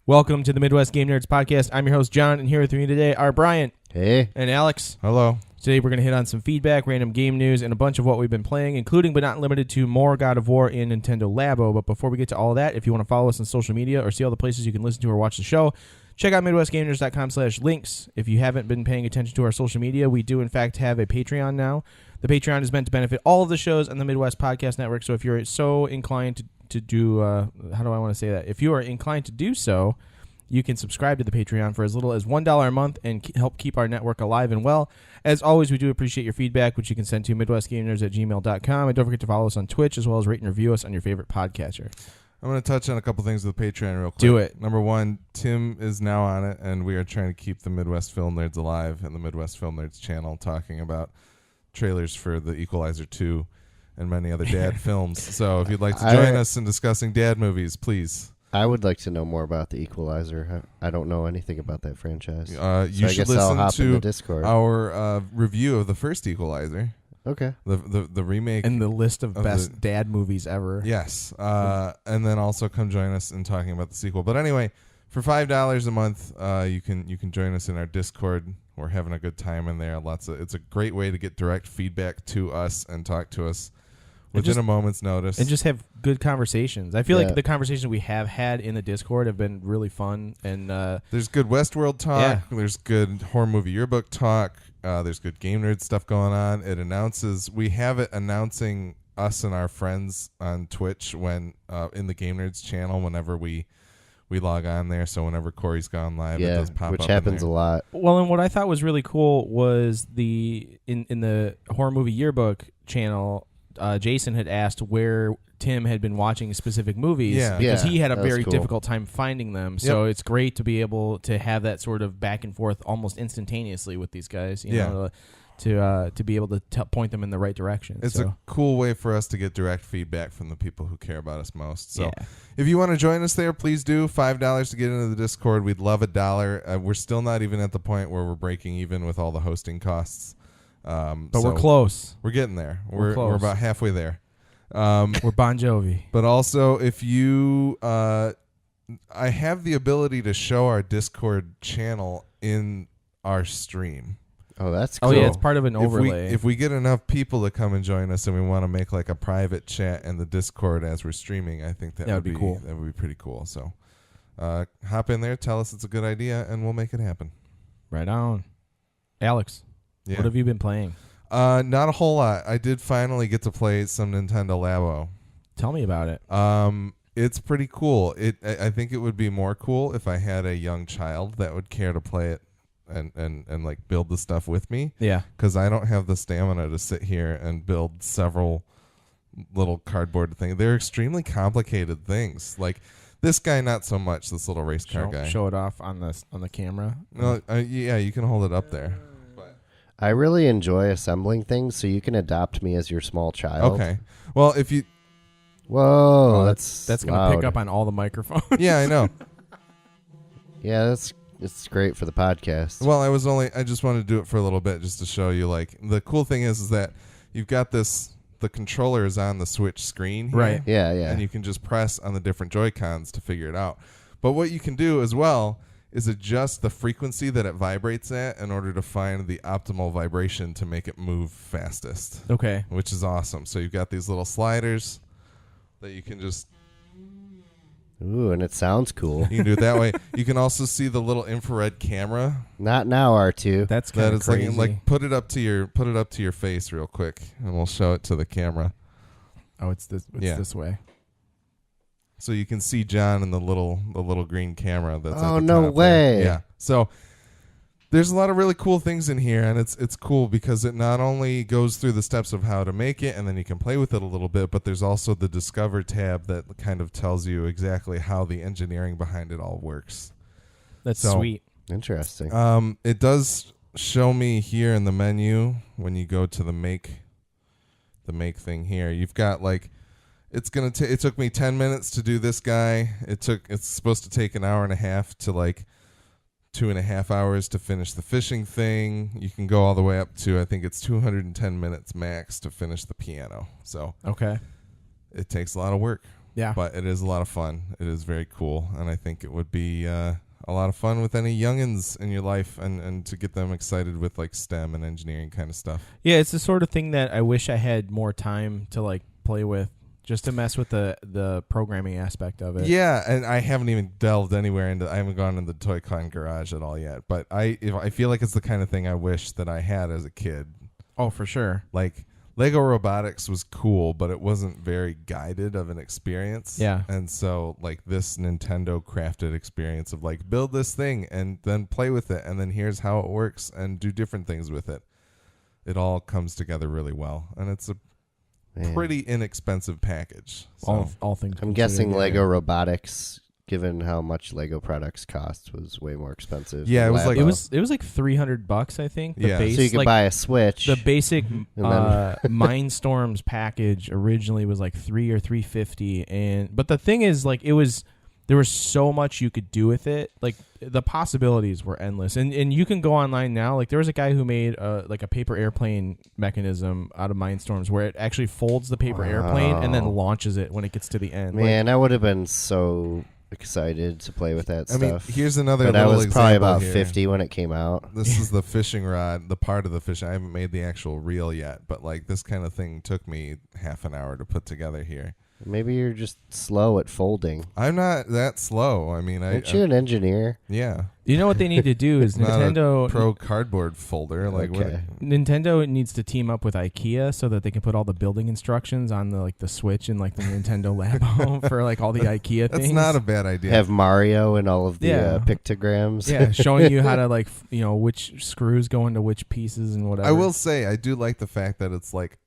Welcome to the Midwest Game Nerds Podcast. I'm your host, John, and here with me today are Brian. Hey. And Alex. Hello. Today we're going to hit on some feedback, random game news, and a bunch of what we've been playing, including but not limited to more God of War and Nintendo Labo. But before we get to all of that, if you want to follow us on social media or see all the places you can listen to or watch the show, check out MidwestGameNerds.com/links. If you haven't been paying attention to our social media, we do in fact have a Patreon now. The Patreon is meant to benefit all of the shows on the Midwest Podcast Network, so if you're so inclined to do, how do I want to say that? If you are inclined to do so, you can subscribe to the Patreon for as little as $1 a month and help keep our network alive and well. As always, we do appreciate your feedback, which you can send to MidwestGameNerds@gmail.com. And don't forget to follow us on Twitch, as well as rate and review us on your favorite podcatcher. I'm going to touch on a couple things with Patreon real quick. Do it. Number one, Tim is now on it, and we are trying to keep the Midwest Film Nerds alive and the Midwest Film Nerds channel, talking about trailers for The Equalizer 2 and many other dad films. So if you'd like to join us in discussing dad movies, please. I would like to know more about The Equalizer. I don't know anything about that franchise. You should listen to our review of the first Equalizer. Okay. The remake. And the list of best dad movies ever. Yes. And then also come join us in talking about the sequel. But anyway, for $5 a month, you can join us in our Discord. We're having a good time in there. It's a great way to get direct feedback to us and talk to us within a moment's notice. And just have good conversations. I feel like the conversations we have had in the Discord have been really fun. And there's good Westworld talk. Yeah. There's good horror movie yearbook talk. There's good game nerd stuff going on. We have it announcing us and our friends on Twitch when in the Game Nerds channel whenever we log on there. So whenever Corey's gone live, it does pop up. Which happens a lot. Well, and what I thought was really cool was in the horror movie yearbook channel, Jason had asked where Tim had been watching specific movies because he had a very difficult time finding them. So it's great to be able to have that sort of back and forth almost instantaneously with these guys, you know, to be able to point them in the right direction. It's a cool way for us to get direct feedback from the people who care about us most. So if you want to join us there, please do. $5 to get into the Discord. We'd love $1. We're still not even at the point where we're breaking even with all the hosting costs. But we're close. We're getting there. We're about halfway there. We're Bon Jovi. But also, if you, I have the ability to show our Discord channel in our stream. Oh, that's cool. Oh, yeah, it's part of an overlay. If we get enough people to come and join us and we want to make like a private chat in the Discord as we're streaming, I think that would be cool. That would be pretty cool. So hop in there, tell us it's a good idea, and we'll make it happen. Right on. Alex. Yeah. What have you been playing? Not a whole lot. I did finally get to play some Nintendo Labo. Tell me about it. It's pretty cool. I think it would be more cool if I had a young child that would care to play it and like build the stuff with me. Yeah. Because I don't have the stamina to sit here and build several little cardboard things. They're extremely complicated things. Like this guy, not so much. This little race car guy. Show it off on the camera. No, yeah, you can hold it up there. I really enjoy assembling things, so you can adopt me as your small child. Okay. Well, if you... Whoa, that's going to pick up on all the microphones. Yeah, I know. Yeah, it's great for the podcast. Well, I just wanted to do it for a little bit just to show you, like, the cool thing is that you've got the controller is on the Switch screen here, right? Yeah. And you can just press on the different Joy-Cons to figure it out. But what you can do as well is adjust the frequency that it vibrates at in order to find the optimal vibration to make it move fastest. Okay. Which is awesome. So you've got these little sliders that you can just... Ooh, and it sounds cool. You can do it that way. You can also see the little infrared camera. Not now, R2. That's kind of crazy. Like put it up to your face real quick, and we'll show it to the camera. Oh, it's this way. So you can see John in the little green camera that's at the top. Oh, no way. There. Yeah. So there's a lot of really cool things in here, and it's cool because it not only goes through the steps of how to make it, and then you can play with it a little bit, but there's also the Discover tab that kind of tells you exactly how the engineering behind it all works. That's sweet. Interesting. It does show me here in the menu when you go to the make thing here. You've got like... It took me 10 minutes to do this guy. It's supposed to take an hour and a half to like 2.5 hours to finish the fishing thing. You can go all the way up to, I think it's 210 minutes max to finish the piano. So okay, it takes a lot of work. Yeah. But it is a lot of fun. It is very cool, and I think it would be a lot of fun with any youngins in your life, and to get them excited with like STEM and engineering kind of stuff. Yeah, it's the sort of thing that I wish I had more time to like play with, just to mess with the programming aspect of it. Yeah, and I haven't even delved anywhere into. I haven't gone into the Toy Con garage at all yet. But I feel like it's the kind of thing I wish that I had as a kid. Oh, for sure. Like Lego Robotics was cool, but it wasn't very guided of an experience. Yeah. And so like this Nintendo crafted experience of like build this thing and then play with it, and then here's how it works and do different things with it. It all comes together really well, and it's a pretty inexpensive package. So. All things. I'm guessing Lego Robotics, given how much Lego products cost, was way more expensive. Yeah, than it was like- Labo. it was like $300, I think. The Yeah. base, so you could like, buy a Switch. the basic then- Mindstorms package originally was like $300 or $350, but the thing is, like, there was so much you could do with it. Like, the possibilities were endless, and you can go online now. Like, there was a guy who made like a paper airplane mechanism out of Mindstorms, where it actually folds the paper airplane and then launches it when it gets to the end. Man, I would have been so excited to play with that I mean, stuff. here's another But I little was probably example about here. 50 when it came out. This is the fishing rod, the part of the fishing. I haven't made the actual reel yet, but like this kind of thing took me half an hour to put together here. Maybe you're just slow at folding. I'm not that slow. I mean, Aren't you an engineer? yeah. You know what they need to do is Not a Nintendo pro cardboard folder. Like Okay. Nintendo needs to team up with IKEA so that they can put all the building instructions on the Switch and like the Nintendo Labo for like all the IKEA That's things. not a bad idea. Have Mario and all of the Yeah. pictograms. Yeah, showing you how to like which screws go into which pieces and whatever. I will say I do like the fact that it's like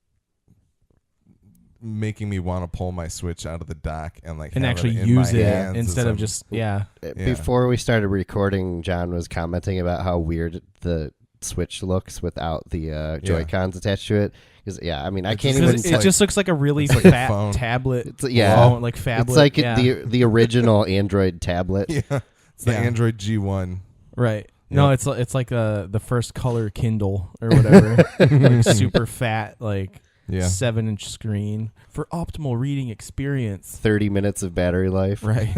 making me want to pull my Switch out of the dock and like and have actually in use my it hands instead as of just Yeah. Before we started recording, John was commenting about how weird the Switch looks without the Joy-Cons attached to it. Because I mean, I can't even. it just looks like a really like a fat phone. tablet. It's, yeah, phone, like phablet. it's like yeah. the original Android tablet. Yeah, it's the Yeah. Android G1. Right. No, it's like the first color Kindle or whatever. Like super fat, like Yeah. 7-inch screen for optimal reading experience. 30 minutes of battery life. Right.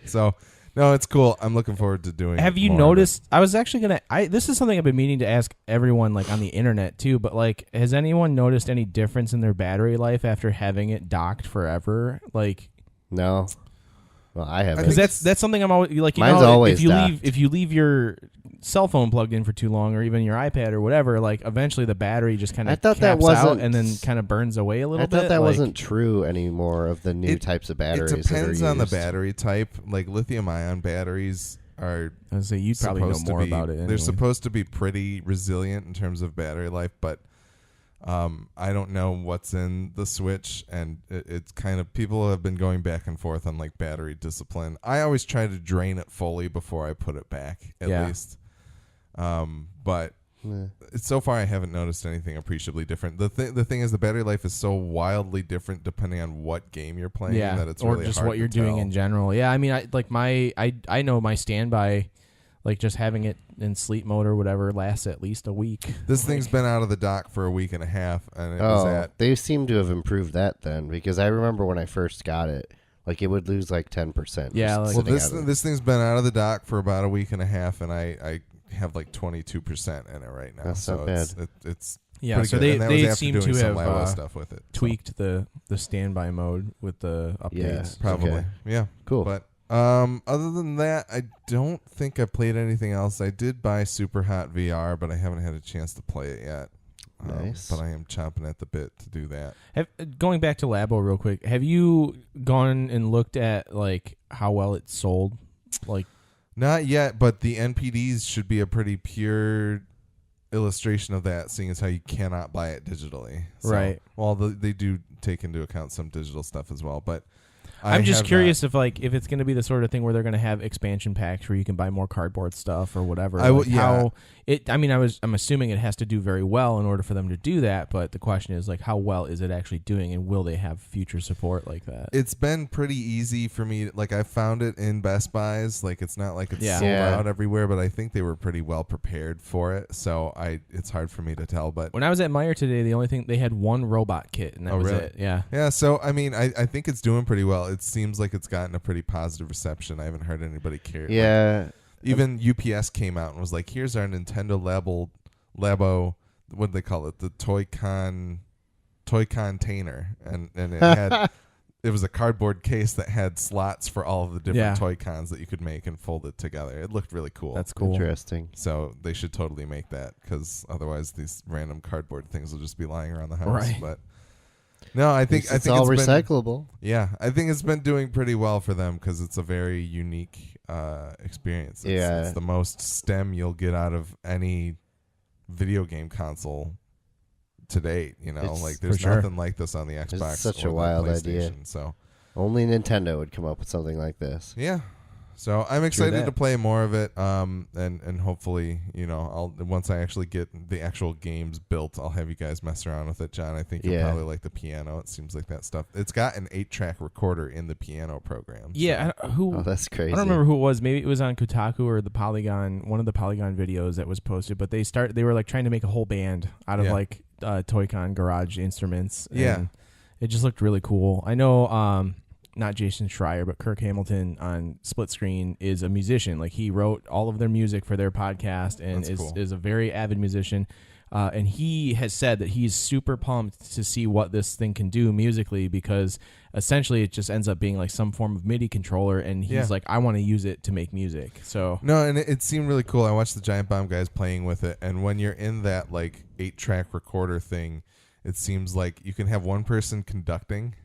So no, it's cool. I'm looking forward to doing. Have you more of it. noticed? I was actually this is something I've been meaning to ask everyone, like on the internet too. But like, has anyone noticed any difference in their battery life after having it docked forever? Like, No. Well, I haven't. because that's something I'm always like. Mine's always if you leave your cell phone plugged in for too long, or even your iPad or whatever, like eventually the battery just kind I of thought that caps out wasn't- and then kind of burns away a little I bit. thought that like, wasn't true anymore of the new It- types of It batteries. depends that are on the used. battery type. Like lithium-ion batteries are I was say you'd probably know supposed to more be. about it. They're anyway. supposed to be pretty resilient in terms of battery life, but I don't know what's in the Switch, and it's kind of people have been going back and forth on like battery discipline. I always try to drain it fully before I put it back, at least. But Yeah. so far I haven't noticed anything appreciably different. The thing is, the battery life is so wildly different depending on what game you're playing. Yeah, that it's or really just hard what you're to doing tell. in general. Yeah, I mean, I know my standby, like just having it in sleep mode or whatever, lasts at least a week. This thing's Like, been out of the dock for a week and a half, and it was Oh, at they seem to have improved that then, because I remember when I first got it, like it would lose like 10%. Yeah, just like- well. sitting out of This thing's been out of the dock for about a week and a half, and I have like 22% in it right now. That's so not it's yeah, pretty so good. And that was they after seem doing to some have Labo stuff with it. So, tweaked the standby mode with the updates. probably. Okay. Yeah, Cool. But other than that, I don't think I played anything else. I did buy Super Hot VR, but I haven't had a chance to play it yet. Nice. But I am chomping at the bit to do that. Going back to Labo real quick, have you gone and looked at like how well it sold? Like, Not yet, but the NPDs should be a pretty pure illustration of that, seeing as how you cannot buy it digitally. So, Right. Well, they do take into account some digital stuff as well, but I'm just have curious if it's going to be the sort of thing where they're going to have expansion packs where you can buy more cardboard stuff or whatever. I'm assuming it has to do very well in order for them to do that. But the question is, like, how well is it actually doing, and will they have future support like that? It's been pretty easy for me. Like, I found it in Best Buys. Like, it's not like it's Yeah. sold Yeah. out everywhere, but I think they were pretty well prepared for it. So it's hard for me to tell. But When I was at Meijer today, the only thing they had one robot kit, and that was really? it. Yeah. yeah, so I mean, I think it's doing pretty well. it seems like it's gotten a pretty positive reception. I haven't heard anybody care. Yeah. Even UPS came out and was like, "Here's our Nintendo Labo. What do they call it? The Toy-Con container," and it had it was a cardboard case that had slots for all of the different Toy-Cons that you could make and fold it together. It looked really cool. That's cool. Interesting. So they should totally make that, because otherwise these random cardboard things will just be lying around the house. Right. But no, I think it's all recyclable. I think it's been doing pretty well for them, because it's a very unique experience. It's the most STEM you'll get out of any video game console to date. There's nothing like this on the Xbox. It's such or a wild the idea. So only Nintendo would come up with something like this. yeah. So I'm excited to play more of it, and hopefully, I'll once I actually get the actual games built, I'll have you guys mess around with it, John. I think you'll probably like the piano. It seems like that stuff. It's got an 8-track recorder in the piano program. Yeah, Oh, that's crazy. I don't remember who it was. Maybe it was on Kotaku or the Polygon, one of the Polygon videos that was posted. But they were like trying to make a whole band out of like Toy-Con garage instruments. And it just looked really cool. I know. Not Jason Schreier, but Kirk Hamilton on Split Screen is a musician. Like, he wrote all of their music for their podcast and is a very avid musician. And he has said that he's super pumped to see what this thing can do musically, because essentially it just ends up being like some form of MIDI controller. And he's like, I want to use it to make music. So no, and it seemed really cool. I watched the Giant Bomb guys playing with it. And when you're in that like 8-track recorder thing, it seems like you can have one person conducting.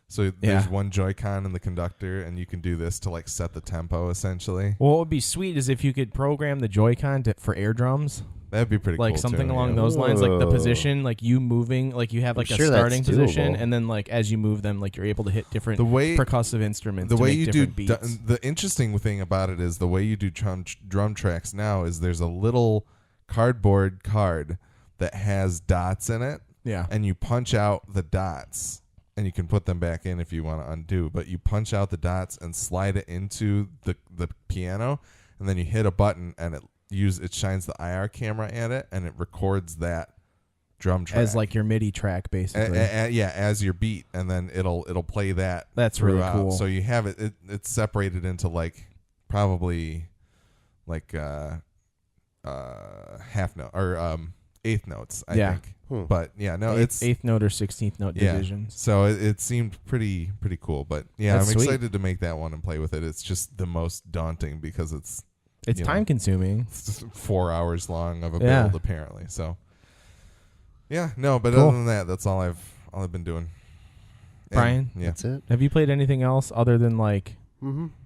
So there's one Joy-Con in the conductor, and you can do this to like set the tempo essentially. Well, what would be sweet is if you could program the Joy-Con for air drums. That'd be pretty cool. Like something along those lines, like the position, like you moving, like you have like a starting position, and then like as you move them, like you're able to hit different percussive instruments. The way you do beats. The interesting thing about it is the way you do drum tracks now is there's a little cardboard card that has dots in it. Yeah. And you punch out the dots. And you can put them back in if you want to undo. But you punch out the dots and slide it into the piano, and then you hit a button, and it shines the IR camera at it, and it records that drum track as like your MIDI track, basically. As your beat, and then it'll play that. That's throughout. really cool. So you have it's separated into like probably like half note or eighth notes, I think. But it's eighth note or 16th note divisions. So it seemed pretty cool. But That's I'm sweet. excited to make that one and play with it. It's just the most daunting because it's time consuming. It's 4 hours long of a build apparently. So but cool. Other than that, that's all I've been doing. Brian, that's it. Have you played anything else other than like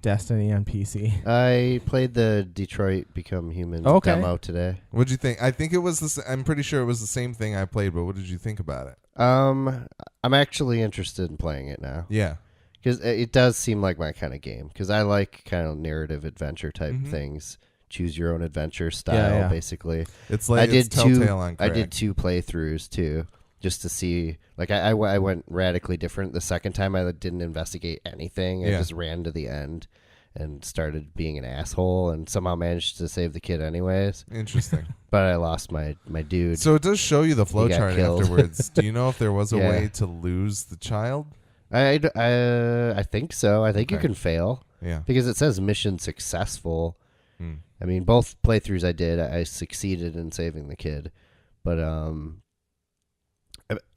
Destiny on PC? I played the Detroit Become Human demo today. What'd you think? I think it was I'm pretty sure it was the same thing I played, but what did you think about it? I'm actually interested in playing it now. Yeah. Because it does seem like my kind of game. Because I like kind of narrative adventure type things. Choose your own adventure style, basically. It's like Telltale on crack. I did 2 playthroughs, too. Just to see, like I went radically different. The second time I didn't investigate anything. I just ran to the end and started being an asshole and somehow managed to save the kid anyways. Interesting. But I lost my dude. So it does show you the flowchart afterwards. Do you know if there was a way to lose the child? I think so. I think you can fail. Yeah. Because it says mission successful. I mean, both playthroughs I did, I succeeded in saving the kid. But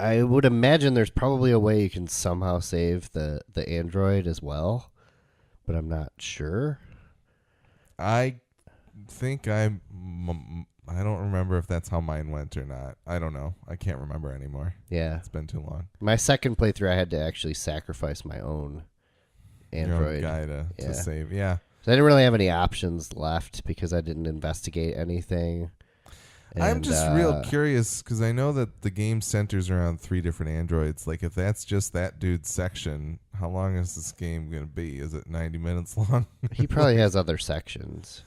I would imagine there's probably a way you can somehow save the android as well, but I'm not sure. I think I don't remember if that's how mine went or not. I don't know. I can't remember anymore. Yeah. It's been too long. My second playthrough, I had to actually sacrifice my own android. Your own guy to save. Yeah. So I didn't really have any options left because I didn't investigate anything. And, I'm just real curious because I know that the game centers around 3 different androids. Like, if that's just that dude's section, how long is this game going to be? Is it 90 minutes long? He probably has other sections.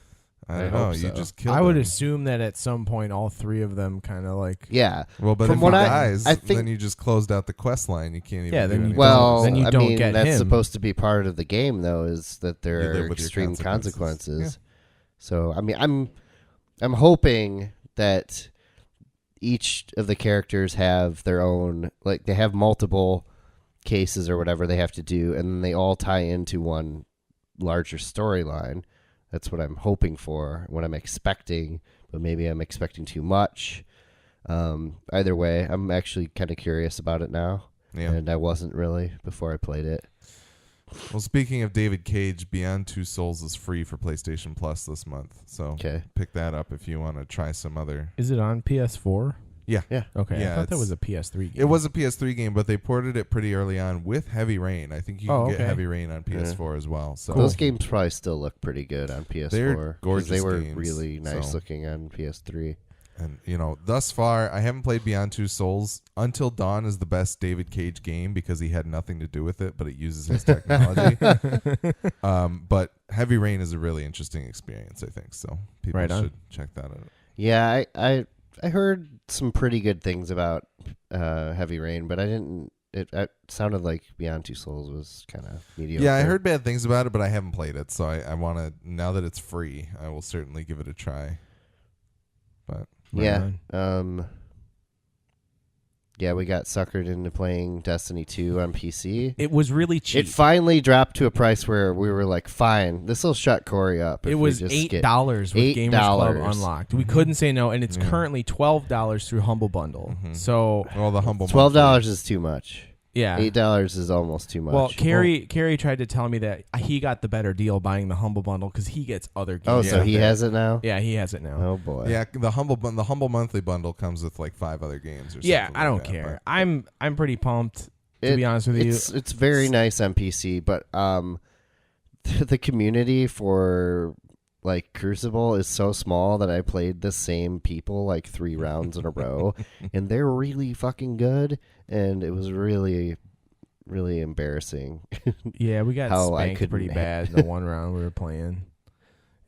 I don't know. So. You just killed I would him. assume that at some point all 3 of them kind of like... Yeah. Well, but From if he dies, then you just closed out the quest line. You can't even do anything. Well, then you don't I mean, get that's him. supposed to be part of the game, though, is that there are extreme consequences. Yeah. So, I mean, I'm hoping that each of the characters have their own, like, they have multiple cases or whatever they have to do, and then they all tie into one larger storyline. That's what I'm hoping for, what I'm expecting, but maybe I'm expecting too much. Either way, I'm actually kind of curious about it now, and I wasn't really before I played it. Well, speaking of David Cage, Beyond Two Souls is free for PlayStation Plus this month, so pick that up if you want to try some other. Is it on PS4? Yeah. Okay. Yeah, I thought that was a PS3 game. It was a PS3 game, but they ported it pretty early on with Heavy Rain. I think you can get Heavy Rain on PS4 as well. So those games probably still look pretty good on PS4. They're gorgeous. They were games, really nice looking on PS3. And thus far, I haven't played Beyond Two Souls. Until Dawn is the best David Cage game because he had nothing to do with it, but it uses his technology. But Heavy Rain is a really interesting experience, I think. So people should check that out. Yeah, I heard some pretty good things about Heavy Rain, but I didn't. It sounded like Beyond Two Souls was kind of mediocre. Yeah, I heard bad things about it, but I haven't played it, so I want to. Now that it's free, I will certainly give it a try. But yeah, we got suckered into playing Destiny 2 on PC. It was really cheap. It finally dropped to a price where we were like, fine, this will shut Corey up. It was $8 with Gamers Club Unlocked. We couldn't say no, and it's currently $12 through Humble Bundle. So, the Humble $12 is too much. Yeah, $8 is almost too much. Well, Carrie tried to tell me that he got the better deal buying the Humble Bundle because he gets other games. Oh, so he has it now? Yeah, he has it now. Oh boy. Yeah, the Humble monthly bundle comes with like 5 other games. Or yeah, something I don't like care. That, I'm pretty pumped. To be honest with you, it's very nice on PC, but the community for like Crucible is so small that I played the same people like 3 rounds in a row, and they're really fucking good, and it was really, really embarrassing. Yeah, we got spanked pretty bad the one round we were playing.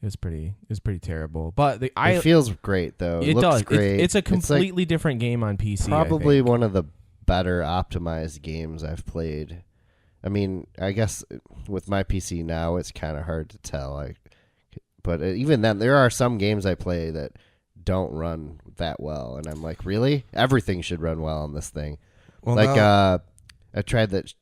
It was pretty terrible. But it feels great though. It looks does. great. It's a completely different game on PC. Probably one of the better optimized games I've played. I mean, I guess with my PC now, it's kind of hard to tell. But even then, there are some games I play that don't run that well, and I'm like, really? Everything should run well on this thing. Well, I tried that.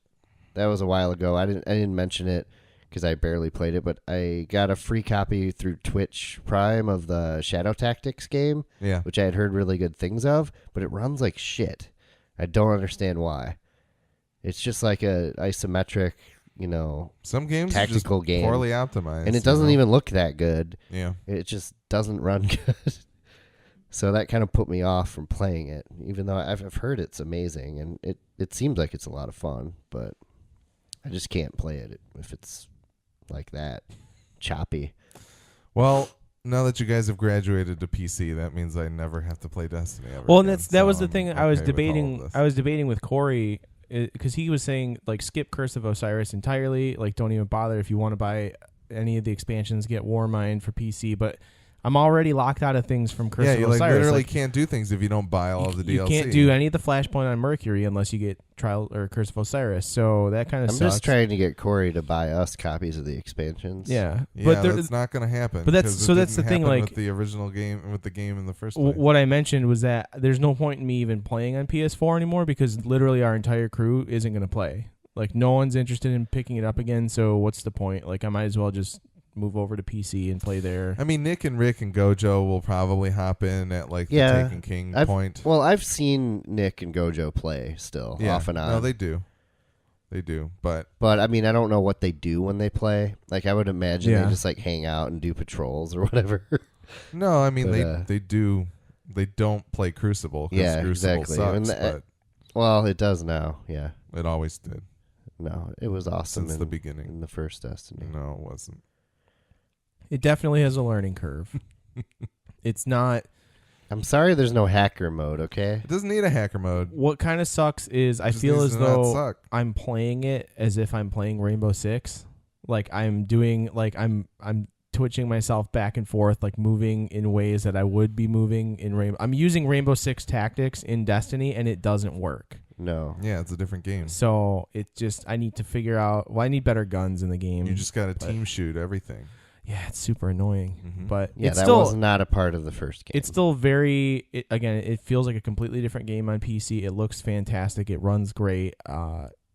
That was a while ago. I didn't mention it because I barely played it, but I got a free copy through Twitch Prime of the Shadow Tactics game, which I had heard really good things of, but it runs like shit. I don't understand why. It's just like a isometric, some games tactical are just game, poorly optimized, and it doesn't even look that good. Yeah, it just doesn't run good. So that kind of put me off from playing it, even though I've heard it's amazing and it seems like it's a lot of fun, but I just can't play it if it's like that choppy. Well, now that you guys have graduated to PC, that means I never have to play Destiny ever. Well, again, and that was the thing I'm I was okay with debating. all of this. I was debating with Corey because he was saying like skip Curse of Osiris entirely, like don't even bother if you want to buy any of the expansions, get Warmind for PC, but I'm already locked out of things from Curse of you Osiris. literally can't do things if you don't buy all of the DLC. You can't do any of the Flashpoint on Mercury unless you get Trial or Curse of Osiris. So that kind of sucks. I'm just trying to get Corey to buy us copies of the expansions. Yeah, but that's not going to happen. But that's the thing. Like with the original game, with the game in the first place. What I mentioned was that there's no point in me even playing on PS4 anymore because literally our entire crew isn't going to play. Like no one's interested in picking it up again. So what's the point? Like I might as well just move over to PC and play there. I mean, Nick and Rick and Gojo will probably hop in at like the Taken King point. Well, I've seen Nick and Gojo play still off and on. No, they do. But I mean, I don't know what they do when they play. Like I would imagine they just like hang out and do patrols or whatever. No, I mean they do. They don't play Crucible. Yeah, Crucible exactly. Sucks, well, it does now. Yeah, it always did. No, it was awesome since the beginning. In the first Destiny. No, it wasn't. It definitely has a learning curve. It's not. I'm sorry there's no hacker mode, okay? It doesn't need a hacker mode. What kind of sucks is I feel as though I'm playing it as if I'm playing Rainbow Six. Like I'm doing, like I'm twitching myself back and forth, like moving in ways that I would be moving in Rainbow. I'm using Rainbow Six tactics in Destiny, and it doesn't work. No. Yeah, it's a different game. So it just, I need to figure out, I need better guns in the game. You just got to team shoot everything. Yeah, it's super annoying. Mm-hmm. But yeah, it's that still, was not a part of the first game. It's still again, it feels like a completely different game on PC. It looks fantastic. It runs great.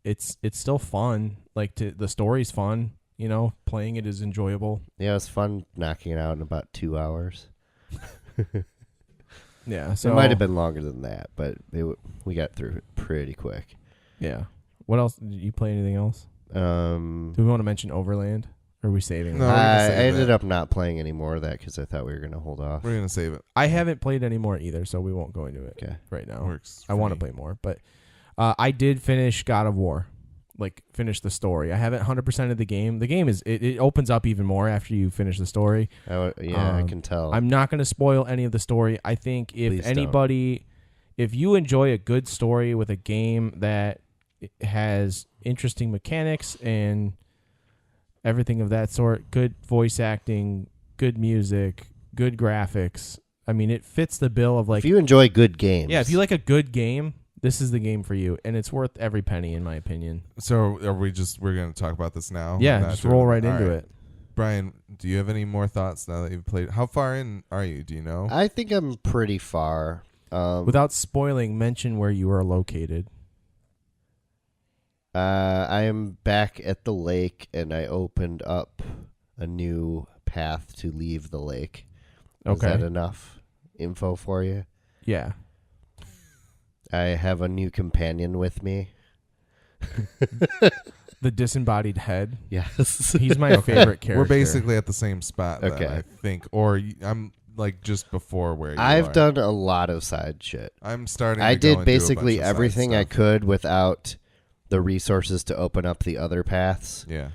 it's still fun. Like the story's fun. You know, playing it is enjoyable. Yeah, it was fun knocking it out in about 2 hours. Yeah, so It might have been longer than that, but we got through it pretty quick. Yeah. What else? Did you play anything else? Do we want to mention Overland? Or are we saving No, it? we're gonna I save ended that. up not playing any more of that because I thought we were going to hold off. We're gonna save it. I haven't played any more either, so we won't go into it Okay. right now. Works. I want to play more, but I did finish God of War. Like, finish the story. I haven't 100% of the game. The game it opens up even more after you finish the story. I can tell. I'm not going to spoil any of the story. I think Please if you enjoy a good story with a game that has interesting mechanics and everything of that sort, good voice acting, good music, good graphics. I mean, it fits the bill of like. if you enjoy good games. Yeah, if you like a good game, this is the game for you, and it's worth every penny, in my opinion. So we're going to talk about this now? Yeah, Not just doing roll it? right All into it. Brian, do you have any more thoughts now that you've played? How far in are you? Do you know? I think I'm pretty far. Without spoiling, mention where you are located. I am back at the lake, and I opened up a new path to leave the lake. Is Okay. that enough info for you? Yeah. I have a new companion with me. The disembodied head. Yes. He's my favorite character. We're basically at the same spot, then, Okay. I think. Or I'm like just before where you I've are. done a lot of side shit. I'm starting I to go and did do a basically bunch of side everything I stuff. could without the resources to open up the other paths. Yeah.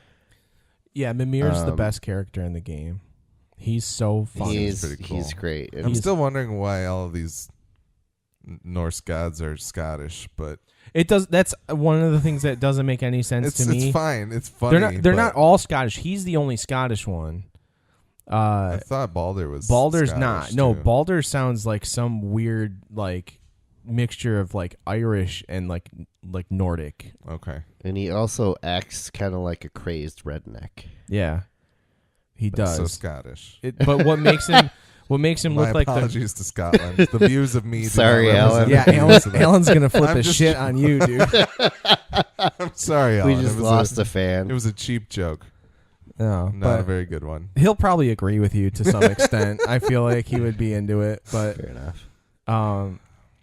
Yeah, Mimir's the Um, best character in the game. He's so funny. He's pretty cool. he's great. And I'm He's- still wondering why all of these Norse gods are Scottish, but It does. That's one of the things that doesn't make any sense to me. it's fine. It's funny. They're but not all Scottish. He's the only Scottish one. I thought Balder was. Baldur's Scottish, not. No, too. Baldur sounds like some weird like mixture of like Irish and like Nordic. Okay. And he also acts kind of like a crazed redneck. Yeah, he does. So Scottish. But what makes him My look like the apologies to Scotland. The views of me. do Sorry, not Alan. represent yeah, the Alan's, views of that. Alan's gonna flip I'm the just- shit on you, dude. I'm sorry, Alan. We just It was lost a It fan. was a cheap joke, No, not a but very good one. he'll probably agree with you to some extent. I feel like he would be into it, but Fair enough.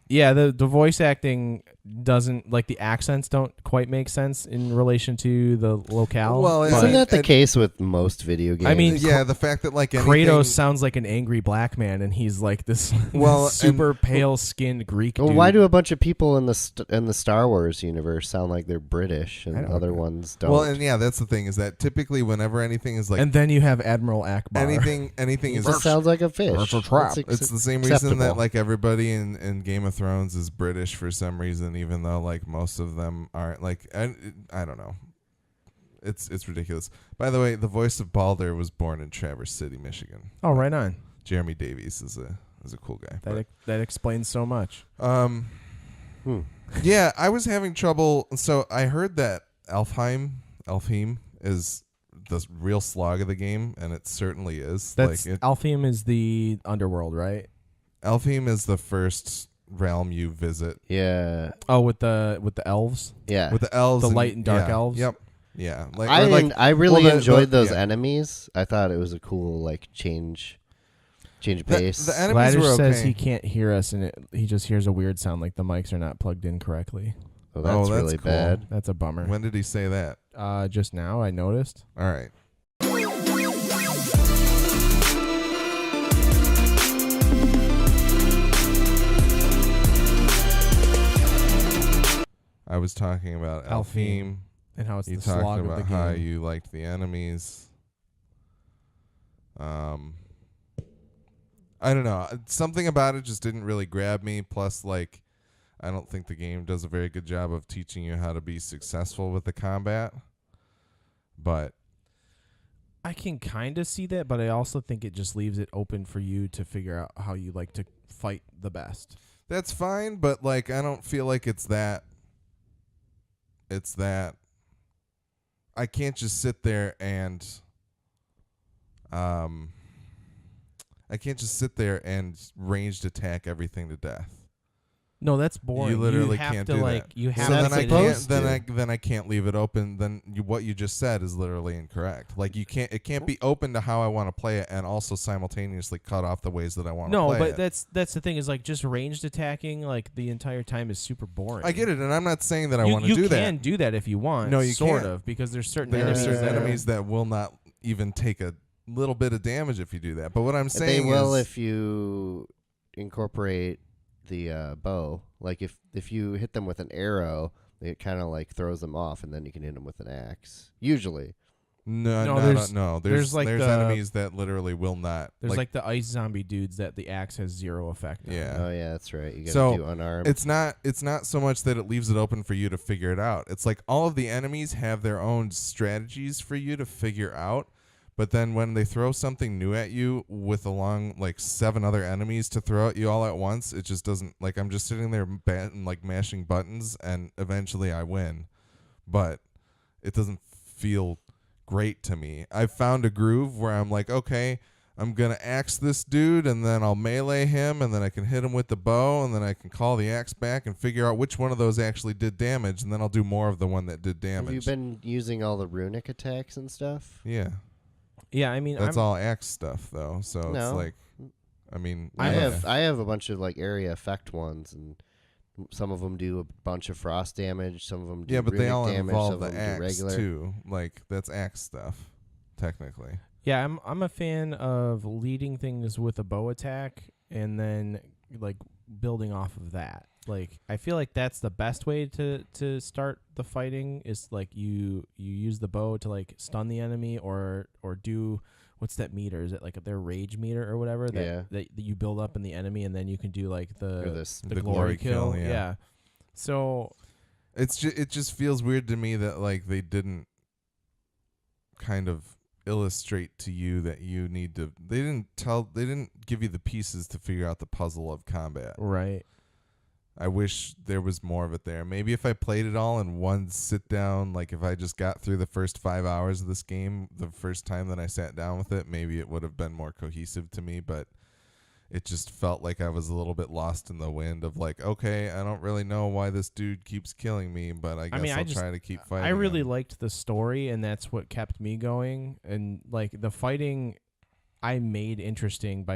yeah, the voice acting doesn't, like, the accents don't quite make sense in relation to the locale. Well, but Isn't that the and- case with most video games? I mean, Yeah, the fact that like anything, Kratos sounds like an angry black man, and he's like this Well, super pale skinned Greek well, dude. why do a bunch of people in the Star Wars universe sound like they're British I and don't other know. ones don't? Well, and yeah, that's the thing is that typically whenever anything is like and then you have Admiral Akbar. anything it is just sounds like a fish. It's a trap. It's the same reason acceptable. that like everybody in Game of Thrones is British for some reason, even though like most of them aren't. Like I don't know. It's ridiculous. By the way, the voice of Balder was born in Traverse City, Michigan. Oh, right on. Jeremy Davies is a cool guy. That explains so much. Yeah, I was having trouble. So I heard that Elfheim is the real slog of the game, and it certainly is. That's like Alfheim is the underworld, right? Elfheim is the first realm you visit Yeah, Oh, with the elves. yeah. with the elves, The and- light and dark yeah, elves? Yep. Yeah, like I really well, enjoyed those yeah. enemies. I thought it was a cool like change pace. The enemies Gladys were okay. says he can't hear us, and he just hears a weird sound like the mics are not plugged in correctly. Oh, that's that's really cool. bad. That's a bummer. When did he say that? Just now I noticed. All right. I was talking about Elfheim. And how it's You the talked slog of about the how game. you liked the enemies. I don't know. Something about it just didn't really grab me. Plus, like, I don't think the game does a very good job of teaching you how to be successful with the combat. But I can kind of see that, but I also think it just leaves it open for you to figure out how you like to fight the best. that's fine. But, like, I don't feel like it's that. I can't just sit there and ranged attack everything to death. No, that's boring. You literally have can't to do like that. you have So to then I sit supposed can't. to. Then I can't leave it open. Then what you just said is literally incorrect. Like you can't. It can't be open to how I want to play it, and also simultaneously cut off the ways that I want to No, play but it. that's the thing is like just ranged attacking like the entire time is super boring. I get it, and I'm not saying that I You- want to do You that. can do that if you want. No, you sort can't. of because there's certain There are enemies certain that are- enemies that will not even take a little bit of damage if you do that. But what I'm They saying will is, if you incorporate the bow. Like if you hit them with an arrow, it kind of like throws them off, and then you can hit them with an axe. Usually, No, there's there's like the- enemies that literally will not. There's like the ice zombie dudes that the axe has zero effect on. Yeah. oh yeah, that's right. You gotta So, do unarmed. It's not so much that it leaves it open for you to figure it out. It's like all of the enemies have their own strategies for you to figure out. But then when they throw something new at you with along like 7 other enemies to throw at you all at once, it just doesn't, like, I'm just sitting there like mashing buttons, and eventually I win. But it doesn't feel great to me. I've found a groove where I'm like, okay, I'm going to axe this dude, and then I'll melee him, and then I can hit him with the bow, and then I can call the axe back and figure out which one of those actually did damage, and then I'll do more of the one that did damage. Have you been using all the runic attacks and stuff? Yeah. Yeah, I mean, That's I'm, all axe stuff, though. So it's No. like, I mean, I yeah. have a bunch of like area effect ones, and some of them do a bunch of frost damage. Some of them do Yeah, but they runic all damage. involve some the of them do axe regular. too. Like that's axe stuff, technically. yeah, I'm a fan of leading things with a bow attack and then like building off of that. Like I feel like that's the best way to start the fighting is like you use the bow to like stun the enemy or do what's that meter? Is it like their rage meter or whatever that you build up in the enemy and then you can do like the glory kill. Yeah. So it just feels weird to me that like they didn't kind of illustrate to you that you need to. They didn't give you the pieces to figure out the puzzle of combat. right. I wish there was more of it there. Maybe if I played it all in one sit down, like if I just got through the first 5 hours of this game the first time that I sat down with it, maybe it would have been more cohesive to me, but it just felt like I was a little bit lost in the wind of like, okay, I don't really know why this dude keeps killing me, but I guess I'll try to keep fighting. I really him. liked the story, and that's what kept me going. And like the fighting, I made interesting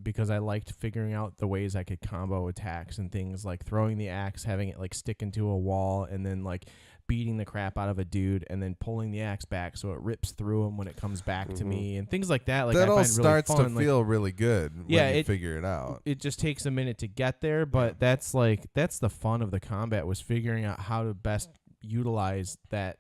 because I liked figuring out the ways I could combo attacks and things like throwing the axe, having it like stick into a wall, and then like beating the crap out of a dude, and then pulling the axe back so it rips through him when it comes back to me, and things like that. Like that I all find starts really fun. to feel really good Yeah, when you figure it out. It just takes a minute to get there, but that's the fun of the combat was figuring out how to best utilize that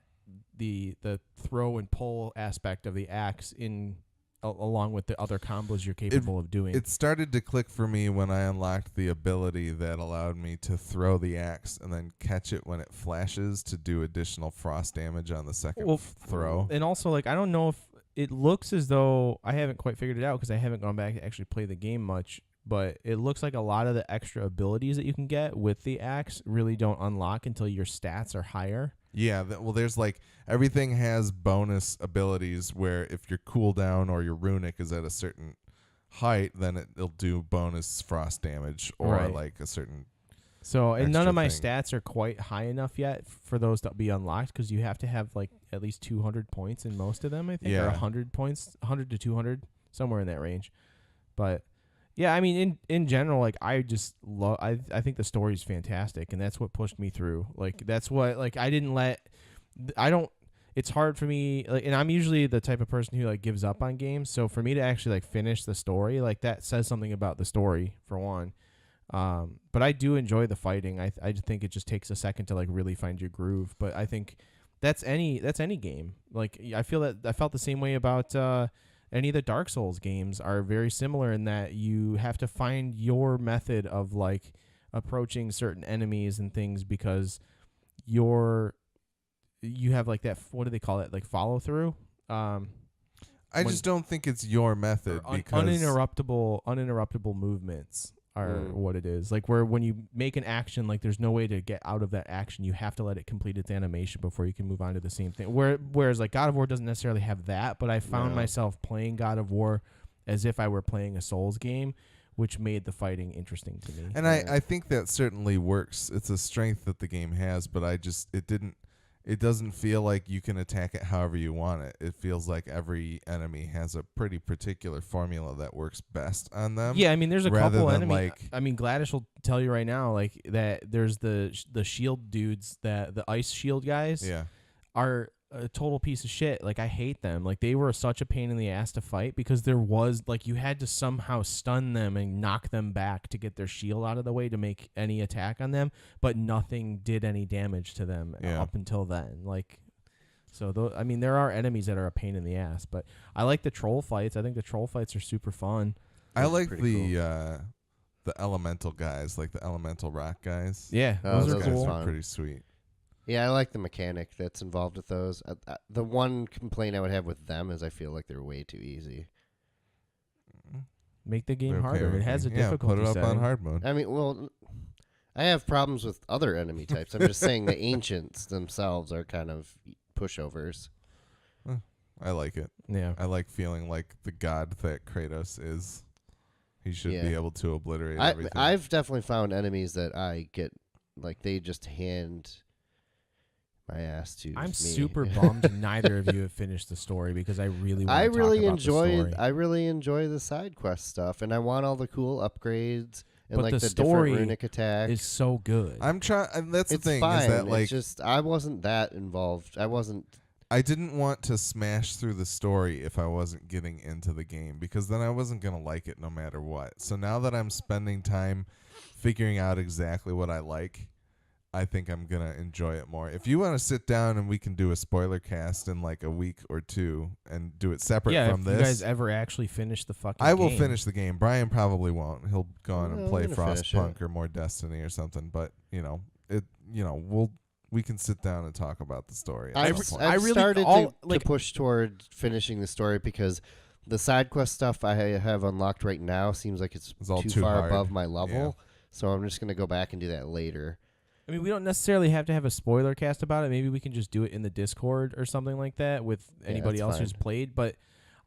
the throw and pull aspect of the axe in along with the other combos you're capable of doing. It started to click for me when I unlocked the ability that allowed me to throw the axe and then catch it when it flashes to do additional frost damage on the second throw. And also, like, I don't know if it looks as though I haven't quite figured it out because I haven't gone back to actually play the game much, but it looks like a lot of the extra abilities that you can get with the axe really don't unlock until your stats are higher. Yeah, there's like everything has bonus abilities where if your cooldown or your runic is at a certain height, then it'll do bonus frost damage or like a certain. So, and none of my thing. stats are quite high enough yet for those to be unlocked because you have to have like at least 200 points in most of them, I think, or 100 points, 100 to 200, somewhere in that range. But yeah, I mean, in general, like I just love. I think the story is fantastic, and that's what pushed me through. Like that's what like I don't. It's hard for me, like, and I'm usually the type of person who like gives up on games. So for me to actually like finish the story, like that says something about the story for one. But I do enjoy the fighting. I just think it just takes a second to like really find your groove. But I think that's any game. Like I felt the same way about. Any of the Dark Souls games are very similar in that you have to find your method of like approaching certain enemies and things because you have like that, what do they call it? Like follow through. I just don't think it's your method because uninterruptible movements are what it is. Like where when you make an action, like there's no way to get out of that action. You have to let it complete its animation before you can move on to the same thing. Whereas like God of War doesn't necessarily have that, but I found myself playing God of War as if I were playing a Souls game which made the fighting interesting to me. And I think that certainly works. It's a strength that the game has, but it doesn't feel like you can attack it however you want it. It feels like every enemy has a pretty particular formula that works best on them. Yeah, I mean, there's a couple enemies. Like, I mean, Gladish will tell you right now, like that. There's the shield dudes, that the ice shield guys, are a total piece of shit. Like, I hate them. Like, they were such a pain in the ass to fight because there was like you had to somehow stun them and knock them back to get their shield out of the way to make any attack on them, but nothing did any damage to them up until then. Like, so I mean, there are enemies that are a pain in the ass, but I like the troll fights. I think the troll fights are super fun. I like the elemental guys, like the elemental rock guys. Yeah, those are cool. fun. Pretty sweet. Yeah, I like the mechanic that's involved with those. The one complaint I would have with them is I feel like they're way too easy. Make the game harder. It has a difficulty put it up setting. on hard mode. I mean, well, I have problems with other enemy types. I'm just saying the ancients themselves are kind of pushovers. I like it. Yeah. I like feeling like the god that Kratos is. He should be able to obliterate everything. I've definitely found enemies that I get, like, they just hand my ass to I'm me. super bummed neither of you have finished the story because I really want to talk about the story. I really enjoy the side quest stuff, and I want all the cool upgrades and but like the story different runic attacks. is so good. I'm trying. That's the thing. Fine. Is that like it's just I wasn't that involved. I didn't want to smash through the story if I wasn't getting into the game because then I wasn't gonna like it no matter what. So now that I'm spending time figuring out exactly what I like, I think I'm going to enjoy it more. If you want to sit down and we can do a spoiler cast in like a week or two and do it separate from this. Yeah, if you guys ever actually finish the fucking game. I will finish the game. Brian probably won't. He'll go on and play Frostpunk or more Destiny or something. But, we can sit down and talk about the story. I've started to push toward finishing the story because the side quest stuff I have unlocked right now seems like it's too far hard. above my level. So I'm just going to go back and do that later. I mean, we don't necessarily have to have a spoiler cast about it. Maybe we can just do it in the Discord or something like that with anybody else who's played. But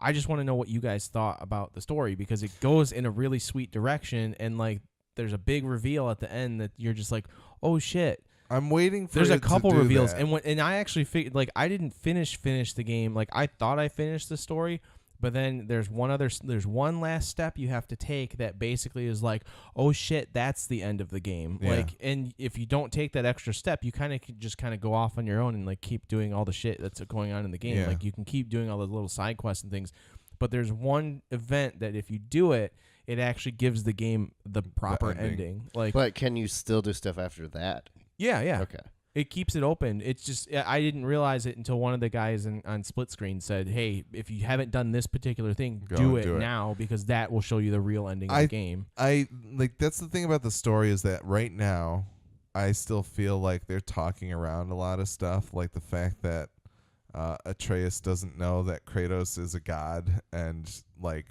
I just want to know what you guys thought about the story because it goes in a really sweet direction. And, like, there's a big reveal at the end that you're just like, oh, shit. I'm waiting for There's a couple reveals. That. And I actually figured, like, I didn't finish the game. Like, I thought I finished the story. But then there's one last step you have to take that basically is like, oh shit, that's the end of the game. Yeah. Like, and if you don't take that extra step, you kind of just go off on your own and like keep doing all the shit that's going on in the game. Yeah. Like you can keep doing all the little side quests and things. But there's one event that if you do it, it actually gives the game the proper ending. Like, but can you still do stuff after that? Yeah. Okay. It keeps it open. It's just I didn't realize it until one of the guys on Split Screen said, "Hey, if you haven't done this particular thing, do it now because that will show you the real ending of the game." That's the thing about the story is that right now I still feel like they're talking around a lot of stuff, like the fact that Atreus doesn't know that Kratos is a god, and like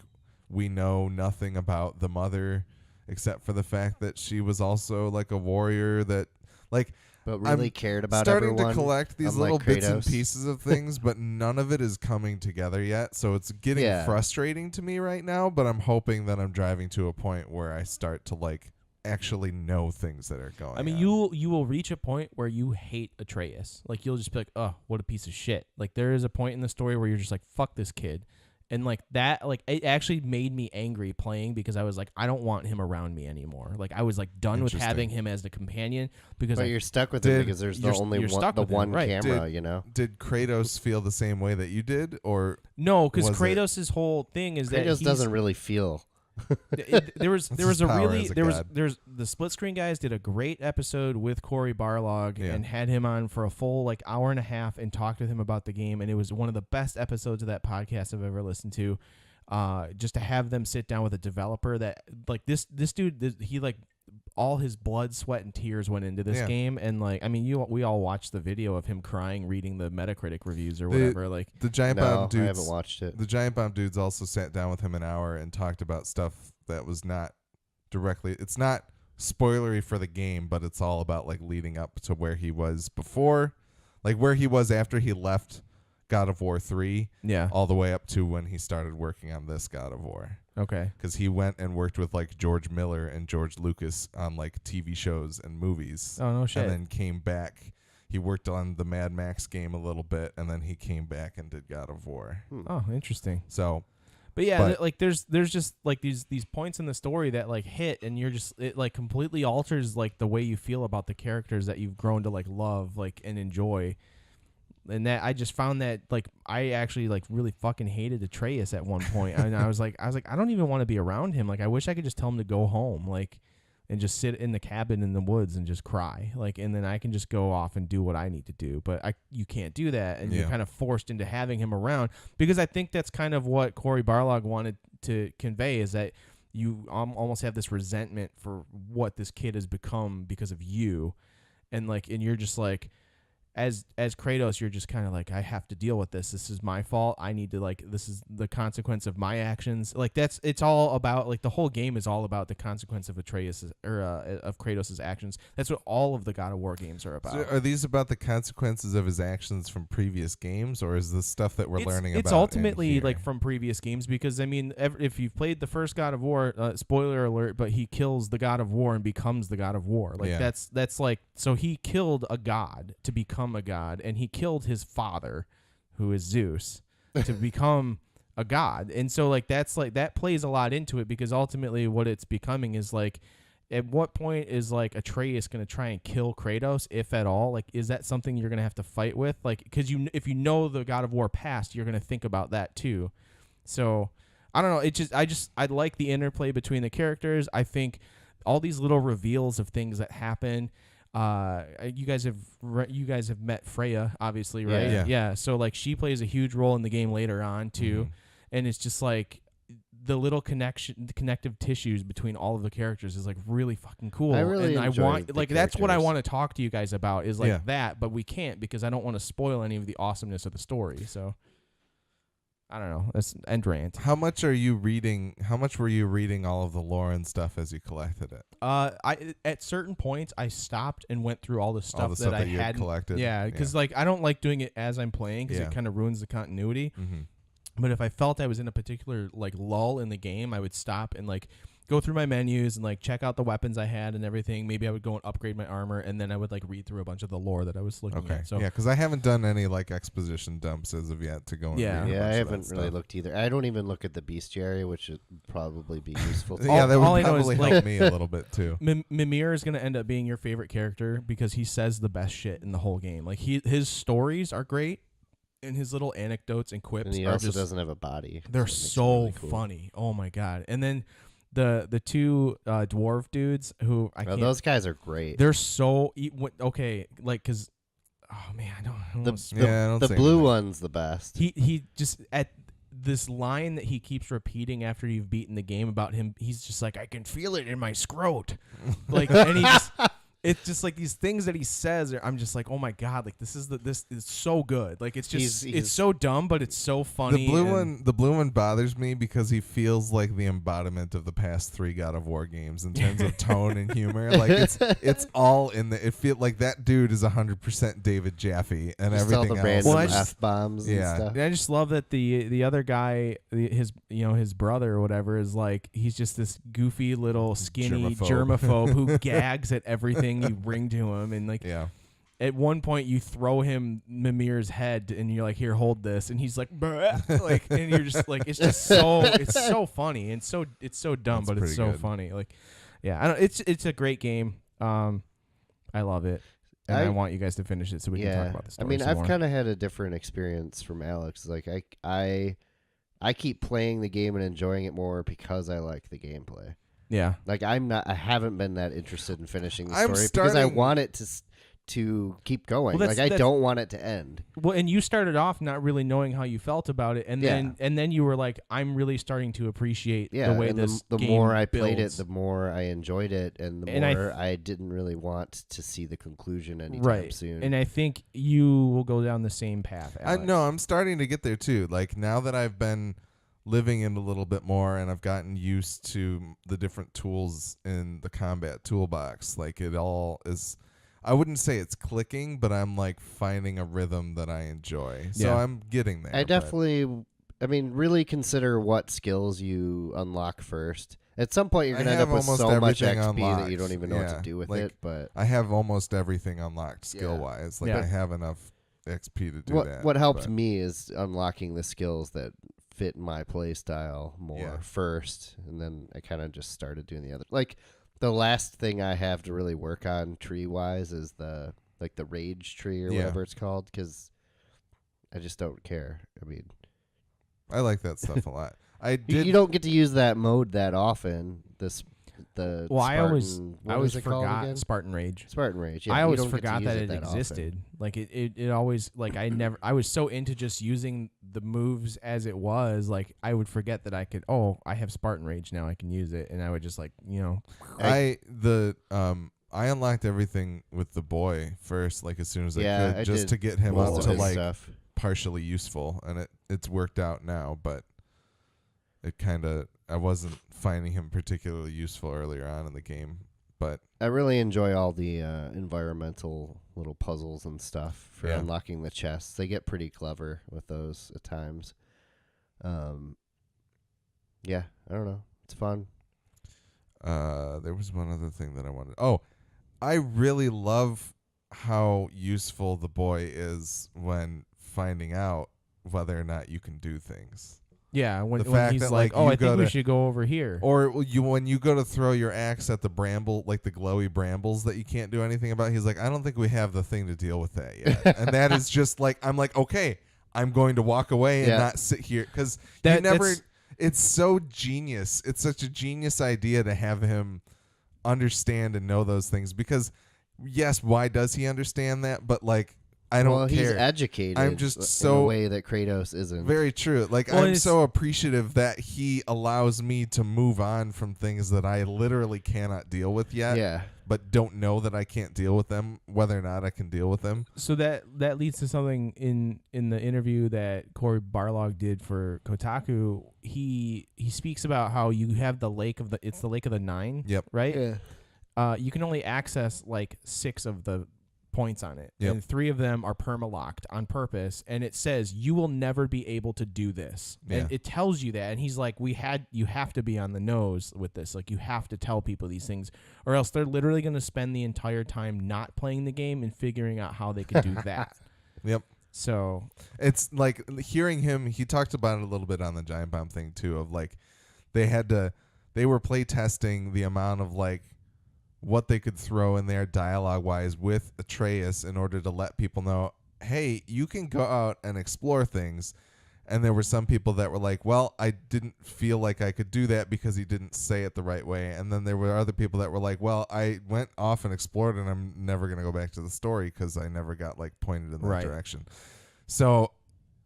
we know nothing about the mother except for the fact that she was also like a warrior that like. But really cared about starting everyone. To collect these little bits and pieces of things, but none of it is coming together yet. So it's getting frustrating to me right now. But I'm hoping that I'm driving to a point where I start to like actually know things that are going. I mean, on. you will reach a point where you hate Atreus. Like you'll just be like, oh, what a piece of shit. Like there is a point in the story where you're just like, fuck this kid. And like that, like it actually made me angry playing because I was like, I don't want him around me anymore. Like I was like done with having him as the companion because. But you're stuck with him because there's the one camera, you know. Did Kratos feel the same way that you did, or no? Because Kratos' whole thing is that Kratos doesn't really feel. There's the Split Screen guys did a great episode with Corey Barlog and had him on for a full like hour and a half and talked with him about the game, and it was one of the best episodes of that podcast I've ever listened to. Just to have them sit down with a developer that like this dude, he like all his blood, sweat, and tears went into this game, and like I mean, we all watched the video of him crying reading the Metacritic reviews or whatever. Like the Giant Bomb dudes, I haven't watched it. The Giant Bomb dudes also sat down with him an hour and talked about stuff that was not directly. It's not spoilery for the game, but it's all about like leading up to where he was before, like where he was after he left God of War 3 Yeah. all the way up to when he started working on this God of War. Okay. Because he went and worked with like George Miller and George Lucas on like TV shows and movies. Oh, no shit. And then came back. He worked on the Mad Max game a little bit, and then he came back and did God of War. Oh, interesting. So, but yeah, like there's just like these points in the story that like hit, and you're just it like completely alters like the way you feel about the characters that you've grown to like love like and enjoy. And that I just found that like I actually like really fucking hated Atreus at one point, and I was like I don't even want to be around him. Like I wish I could just tell him to go home, like, and just sit in the cabin in the woods and just cry, like, and then I can just go off and do what I need to do. But you can't do that, and you're kind of forced into having him around, because I think that's kind of what Cory Barlog wanted to convey, is that you almost have this resentment for what this kid has become because of you, and you're just like. As Kratos, you're just kind of like, I have to deal with this. This is my fault. I need to this is the consequence of my actions. Like it's all about like the whole game is all about the consequence of Atreus or of Kratos' actions. That's what all of the God of War games are about. So are these about the consequences of his actions from previous games, or is this stuff that we're learning about? It's ultimately like from previous games, because I mean, if you've played the first God of War, spoiler alert, but he kills the God of War and becomes the God of War. Like that's like, so he killed a god to become a god, and he killed his father, who is Zeus, to become a god. And so like that's like that plays a lot into it, because ultimately what it's becoming is like, at what point is like Atreus going to try and kill Kratos, if at all? Like, is that something you're going to have to fight with? Like, because if you know the God of War past, you're going to think about that too. So I don't know. I like the interplay between the characters. I think all these little reveals of things that happen. You guys have met Freya, obviously, right? Yeah. So like she plays a huge role in the game later on too, and it's just like the little connective tissues between all of the characters is like really fucking cool. I really enjoy that's what I want to talk to you guys about, is like that, but we can't, because I don't want to spoil any of the awesomeness of the story. So I don't know. That's end rant. How much were you reading all of the lore and stuff as you collected it? I at certain points I stopped and went through all the stuff that I had collected. Yeah, because like I don't like doing it as I'm playing, because it kind of ruins the continuity. But if I felt I was in a particular like lull in the game, I would stop and like go through my menus and like check out the weapons I had and everything. Maybe I would go and upgrade my armor, and then I would like read through a bunch of the lore that I was looking at. So yeah, because I haven't done any like exposition dumps as of yet to go. And read I haven't really looked either. I don't even look at the bestiary, which would probably be useful. Yeah, that would probably help me a little bit too. Mimir is going to end up being your favorite character, because he says the best shit in the whole game. Like his stories are great, and his little anecdotes and quips. And he also doesn't have a body. They're so really cool. Funny. Oh my god! And then the two dwarf dudes who those guys are great. They're so okay. Like, because man, I don't the blue one's the best. He just at this line that he keeps repeating after you've beaten the game about him. He's just like, I can feel it in my scrot. Like, and he just. It's just like these things that he says. I'm just like, oh my god! Like this is so good. Like it's just it's so dumb, but it's so funny. The blue one bothers me because he feels like the embodiment of the past 3 God of War games in terms of tone and humor. Like it's all in the. It feels like that dude is 100% David Jaffe and just everything all the else. Random F-bombs. And stuff. And I just love that the other guy, his brother or whatever, is like, he's just this goofy little skinny germaphobe who gags at everything you bring to him, and like at one point you throw him Mimir's head and you're like, here, hold this, and he's like, like, and you're just like, it's so funny, and it's so dumb. That's but it's so good. Funny. Like, I don't. It's a great game. I love it, and I want you guys to finish it so we can talk about the story. I mean, I've kind of had a different experience from Alex. Like I keep playing the game and enjoying it more because I like the gameplay. Yeah. Like I haven't been that interested in finishing the story because I want it to keep going. Well, like I don't want it to end. Well, and you started off not really knowing how you felt about it, and then you were like, I'm really starting to appreciate the way this the game more I builds. played it, the more I enjoyed it, and the more I didn't really want to see the conclusion anytime soon. And I think you will go down the same path, Alex. No, I'm starting to get there too. Like now that I've been living in a little bit more and I've gotten used to the different tools in the combat toolbox, like it all is, I wouldn't say it's clicking, but I'm like finding a rhythm that I enjoy. So I'm getting there. I definitely, really consider what skills you unlock first. At some point, you're going to end up with so much XP unlocked. that you don't even know what to do with it. But I have almost everything unlocked skill-wise. Like I have enough XP to do that. What helped me is unlocking the skills that fit my play style more first, and then I kind of just started doing the other. Like the last thing I have to really work on tree-wise is the rage tree or whatever it's called, because I just don't care. I like that stuff a lot. You don't get to use that mode that often. I always forgot Spartan Rage. Spartan Rage. Yeah, I always forgot that it existed. Often. Like it always I was so into just using the moves as it was. Like I would forget that I could. Oh, I have Spartan Rage now. I can use it, and I would just I unlocked everything with the boy first, like as soon as I could, just to get him up to like stuff. Partially useful, and it's worked out now, but. I wasn't finding him particularly useful earlier on in the game, but I really enjoy all the environmental little puzzles and stuff for unlocking the chests. They get pretty clever with those at times. I don't know. It's fun. There was one other thing that I wanted. Oh, I really love how useful the boy is when finding out whether or not you can do things. Yeah, when he's like, I think we should go over here. Or when you go to throw your axe at the bramble, like the glowy brambles that you can't do anything about, he's like, I don't think we have the thing to deal with that yet. And that is just like, I'm like, okay, I'm going to walk away and not sit here. Because it's so genius. It's such a genius idea to have him understand and know those things. Because, yes, why does he understand that? But, like, I don't care. He's educated. I'm just in a way that Kratos isn't. Very true. Like I'm so appreciative that he allows me to move on from things that I literally cannot deal with yet. Yeah. But don't know that I can't deal with them, whether or not I can deal with them. So that leads to something in the interview that Corey Barlog did for Kotaku. He speaks about how you have the lake of the Lake of the Nine. Yep. Right. Yeah. You can only access like 6 of the points on it, yep. and 3 of them are perma-locked on purpose, and it says you will never be able to do this. And it tells you that, and he's like, you have to be on the nose with this. Like, you have to tell people these things, or else they're literally going to spend the entire time not playing the game and figuring out how they could do that. Yep. So it's like hearing him, he talked about it a little bit on the Giant Bomb thing too, of like they were play testing the amount of like what they could throw in there dialogue-wise with Atreus in order to let people know, hey, you can go out and explore things. And there were some people that were like, well, I didn't feel like I could do that because he didn't say it the right way. And then there were other people that were like, well, I went off and explored and I'm never going to go back to the story because I never got like pointed in that direction. So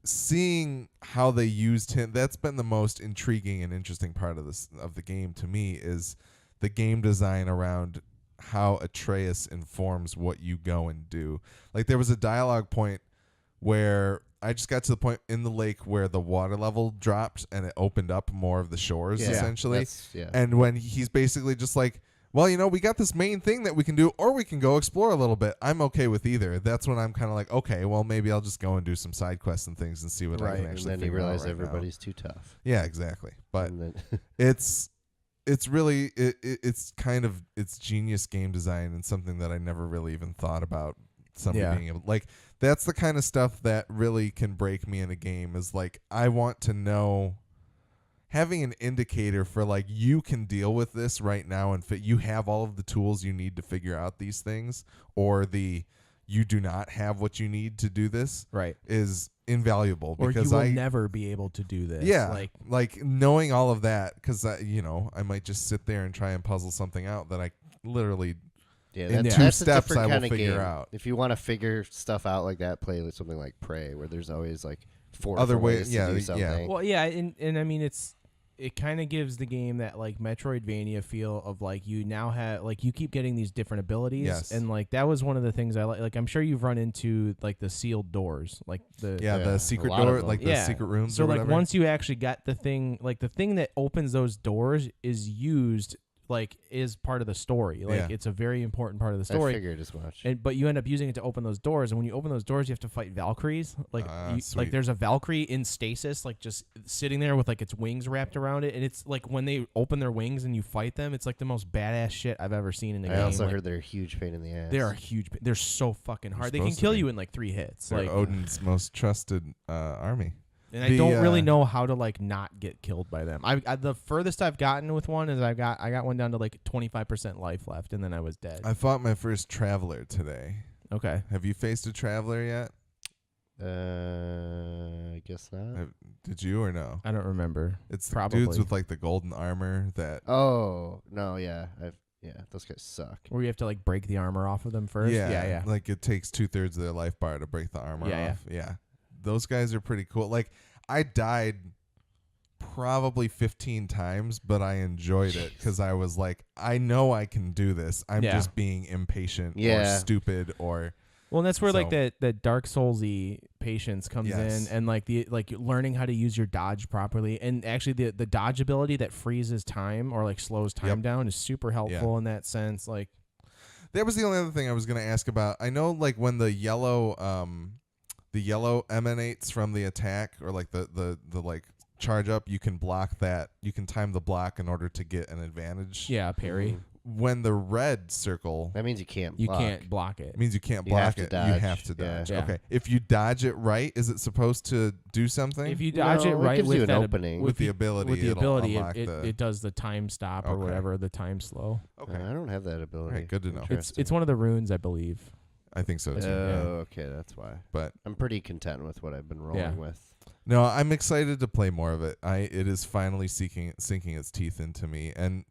seeing how they used him, that's been the most intriguing and interesting part of the game to me, is the game design around how Atreus informs what you go and do. Like there was a dialogue point where I just got to the point in the lake where the water level dropped and it opened up more of the shores essentially. And when he's basically just like, well, you know, we got this main thing that we can do, or we can go explore a little bit. I'm okay with either. That's when I'm kind of like, okay, well, maybe I'll just go and do some side quests and things and see what I can actually figure out. And then you realize everybody's too tough. Yeah, exactly. But it's really it's kind of it's genius game design and something that I never really even thought about somebody being able, like, that's the kind of stuff that really can break me in a game, is like, I want to know, having an indicator for like, you can deal with this right now and you have all of the tools you need to figure out these things, or you do not have what you need to do this, is invaluable, because you will never be able to do this. Yeah, like knowing all of that, because I might just sit there and try and puzzle something out that I literally in 2 steps I will figure out. If you want to figure stuff out like that, play with something like Prey, where there's always like 4 other ways to do something. Yeah. Well, yeah, and I mean it kind of gives the game that like Metroidvania feel of like, you now have like, you keep getting these different abilities, and like that was one of the things I like I'm sure you've run into like the sealed doors, like the secret door, like the secret rooms. So or like whatever. once you actually got the thing, like the thing that opens those doors is used like is part of the story. Like it's a very important part of the story. I figured as much. But you end up using it to open those doors, and when you open those doors, you have to fight Valkyries. Like there's a Valkyrie in stasis, like just sitting there with like its wings wrapped around it, and it's like when they open their wings and you fight them, it's like the most badass shit I've ever seen in a game. I also heard they're a huge pain in the ass. They are huge. They're so fucking hard. They can kill you in like 3 hits. They're like Odin's most trusted army. And I don't really know how to like not get killed by them. I the furthest I've gotten with one is I got one down to like 25% life left, and then I was dead. I fought my first Traveler today. Okay. Have you faced a Traveler yet? I guess not. Did you or no? I don't remember. It's the Probably. dudes with like the golden armor that. Oh no, yeah, those guys suck. Where you have to like break the armor off of them first. Yeah. Like it takes 2/3 of their life bar to break the armor off. Yeah. Those guys are pretty cool. Like I died probably 15 times, but I enjoyed it because I was like, I know I can do this. I'm just being impatient or stupid or. Well, and that's where like that Dark Souls-y patience comes in, and like learning how to use your dodge properly, and actually the dodge ability that freezes time or like slows time down is super helpful in that sense. Like that was the only other thing I was going to ask about. I know like when the yellow emanates from the attack or like the like charge up, you can block that. You can time the block in order to get an advantage. Yeah, parry. When the red circle, that means you can't block it. It means you can't block it. You have to dodge. Yeah. Okay. If you dodge it right, is it supposed to do something? If you dodge it right gives with you an that opening. With the ability, it does the time stop or whatever, the time slow. Okay. I don't have that ability. Right, good to know. It's one of the runes, I believe. I think so too. Okay, that's why. But I'm pretty content with what I've been rolling with. No, I'm excited to play more of it. It is finally sinking its teeth into me, and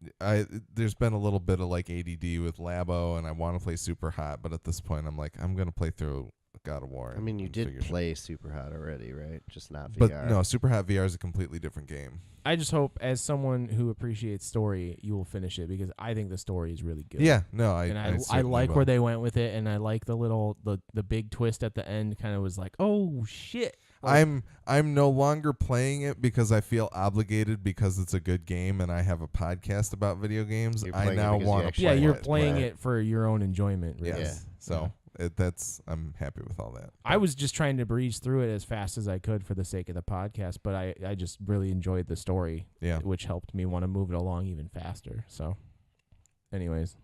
there's been a little bit of like ADD with Labo, and I want to play Super Hot, but at this point, I'm like, I'm gonna play through God of War. I mean, you did play Super Hot already, right? Just not VR. But no, Super Hot VR is a completely different game. I just hope, as someone who appreciates story, you will finish it because I think the story is really good. Yeah, no, I like where they went with it, and I like the big twist at the end. Kind of was like, oh shit. Like, I'm no longer playing it because I feel obligated because it's a good game and I have a podcast about video games. I now want to play it. Yeah, you're playing it for your own enjoyment. Really. Yes. So I'm happy with all that. I was just trying to breeze through it as fast as I could for the sake of the podcast, but I just really enjoyed the story, which helped me want to move it along even faster. So, anyways,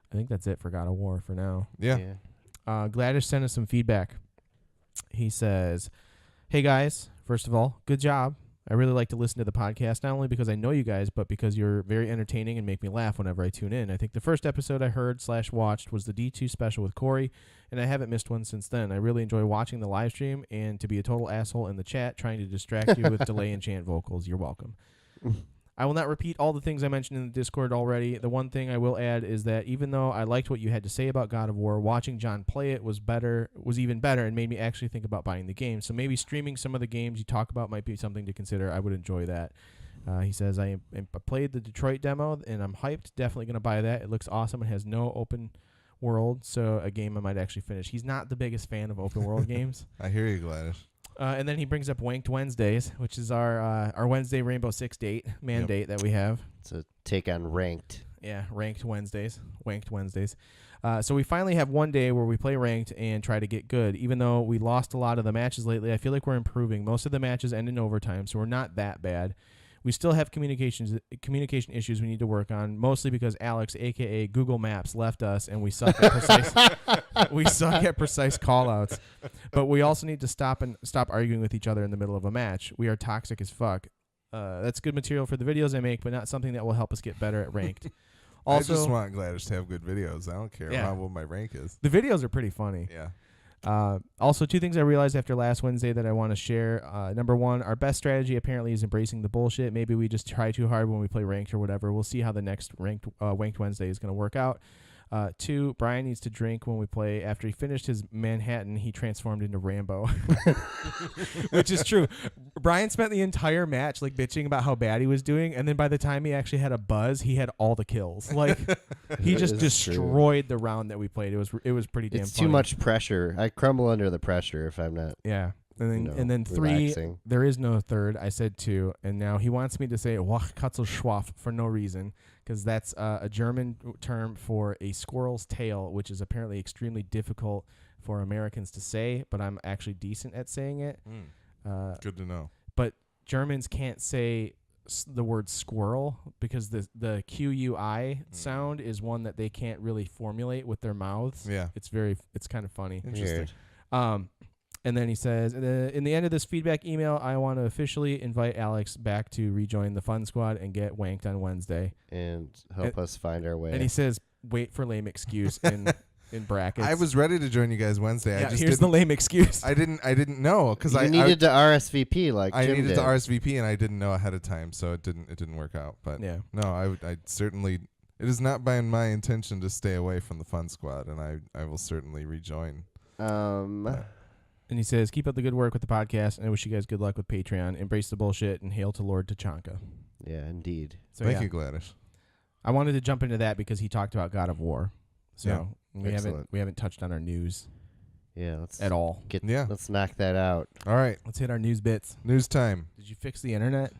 I think that's it for God of War for now. Yeah. Gladys sent us some feedback. He says, "Hey guys, first of all, good job. I really like to listen to the podcast, not only because I know you guys, but because you're very entertaining and make me laugh whenever I tune in. I think the first episode I heard/watched was the D2 special with Corey, and I haven't missed one since then. I really enjoy watching the live stream and to be a total asshole in the chat trying to distract you with delay and chant vocals. You're welcome. I will not repeat all the things I mentioned in the Discord already. The one thing I will add is that even though I liked what you had to say about God of War, watching John play it was even better and made me actually think about buying the game. So maybe streaming some of the games you talk about might be something to consider. I would enjoy that." He says, I played the Detroit demo, and I'm hyped. Definitely going to buy that. It looks awesome and has no open world, so a game I might actually finish. He's not the biggest fan of open world games. I hear you, Gladys. And then he brings up Wanked Wednesdays, which is our Wednesday Rainbow Six mandate that we have. It's a take on Ranked. Yeah, Wanked Wednesdays. So we finally have one day where we play Ranked and try to get good. Even though we lost a lot of the matches lately, I feel like we're improving. Most of the matches end in overtime, so we're not that bad. We still have communication issues we need to work on, mostly because Alex, a.k.a. Google Maps, left us, and we suck at precise call-outs. But we also need to stop arguing with each other in the middle of a match. We are toxic as fuck. That's good material for the videos I make, but not something that will help us get better at Ranked. Also, I just want Gladys to have good videos. I don't care about what my rank is. The videos are pretty funny. Yeah. Also, 2 things I realized after last Wednesday that I want to share. Number 1, our best strategy apparently is embracing the bullshit. Maybe we just try too hard when we play Ranked or whatever. We'll see how the next Wanked Wednesday is going to work out. 2, Brian needs to drink when we play. After he finished his Manhattan, he transformed into Rambo. Which is true. Brian spent the entire match like bitching about how bad he was doing, and then by the time he actually had a buzz, he had all the kills. Like he just destroyed the round that we played. It was pretty damn funny. It's too much pressure. I crumble under the pressure if I'm not And then 3, relaxing. there is no third. I said 2, and now he wants me to say Wachkatzelschwaf for no reason, because that's a German term for a squirrel's tail, which is apparently extremely difficult for Americans to say, but I'm actually decent at saying it. Good to know. But Germans can't say the word squirrel because the QUI sound is one that they can't really formulate with their mouths. Yeah. It's kind of funny. Interesting. And then he says, in the end of this feedback email, I want to officially invite Alex back to rejoin the Fun Squad and get wanked on Wednesday. And help us find our way. And he says, wait for lame excuse in brackets. I was ready to join you guys Wednesday. Yeah, I just here's the lame excuse. I didn't know because I needed to RSVP like I Jim needed did. to RSVP and I didn't know ahead of time, so it didn't work out. But Yeah. no, I certainly, it is not by my intention to stay away from the Fun Squad, and I will certainly rejoin. And he says, keep up the good work with the podcast, and I wish you guys good luck with Patreon. Embrace the bullshit, and hail to Lord Tachanka. Yeah, indeed. So Thank you, Gladys. I wanted to jump into that because he talked about God of War. So Yeah. we haven't touched on our news Yeah, let's at all. Let's knock that out. All right, Let's hit our news bits. news time. Did you fix the internet?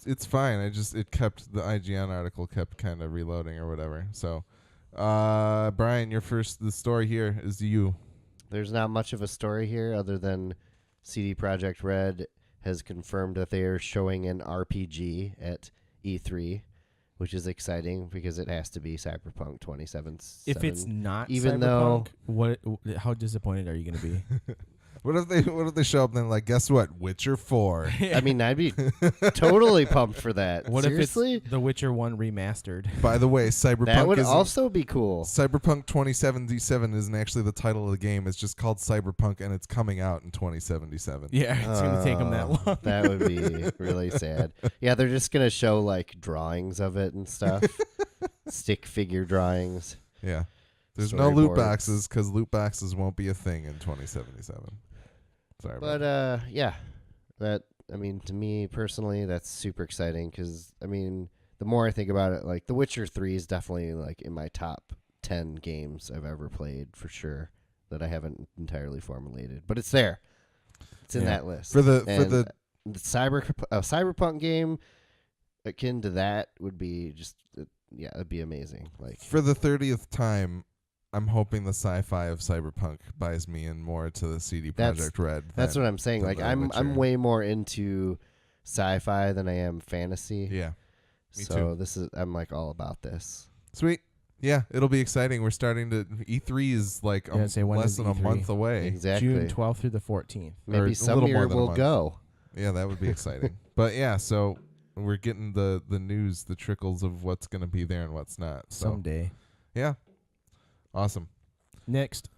It's fine. It kept the IGN article kept kind of reloading or whatever. So, Brian, the story here is you. There's not much of a story here other than CD Projekt Red has confirmed that they are showing an RPG at E3, which is exciting because it has to be Cyberpunk 2077. If it's not even Cyberpunk, how disappointed are you going to be? What if they show up and then like, guess what? Witcher 4. I mean, I'd be totally pumped for that. What Seriously? if it's The Witcher 1 remastered? By the way, Cyberpunk That would isn't- also be cool. Cyberpunk 2077 isn't actually the title of the game. It's just called Cyberpunk, and it's coming out in 2077. Yeah, it's going to take them that long. That would be really sad. Yeah, they're just going to show like drawings of it and stuff. Stick figure drawings. Yeah. There's no loot Storyboards. boxes because loot boxes won't be a thing in 2077. Sorry. But yeah, I mean, to me personally, that's super exciting because I mean, the more I think about it, like The Witcher 3 is definitely like in my top 10 games I've ever played for sure that I haven't entirely formulated, but it's there. It's in that list. For the Cyberpunk game akin to that would be just it'd be amazing. Like for the 30th time, I'm hoping the sci-fi of Cyberpunk buys me in more to the CD Projekt Red. That's what I'm saying. Like I'm Witcher. way more into sci-fi than I am fantasy. Yeah. Me so too. I'm like all about this. Sweet. Yeah, it'll be exciting. We're starting to E3 is like less than a E3? month away. Exactly. June 12th through the 14th. Maybe a some little year more than a we'll month. go. Yeah, that would be exciting. But yeah, so we're getting the news, the trickles of what's going to be there and what's not. So Someday. yeah. Awesome. Next.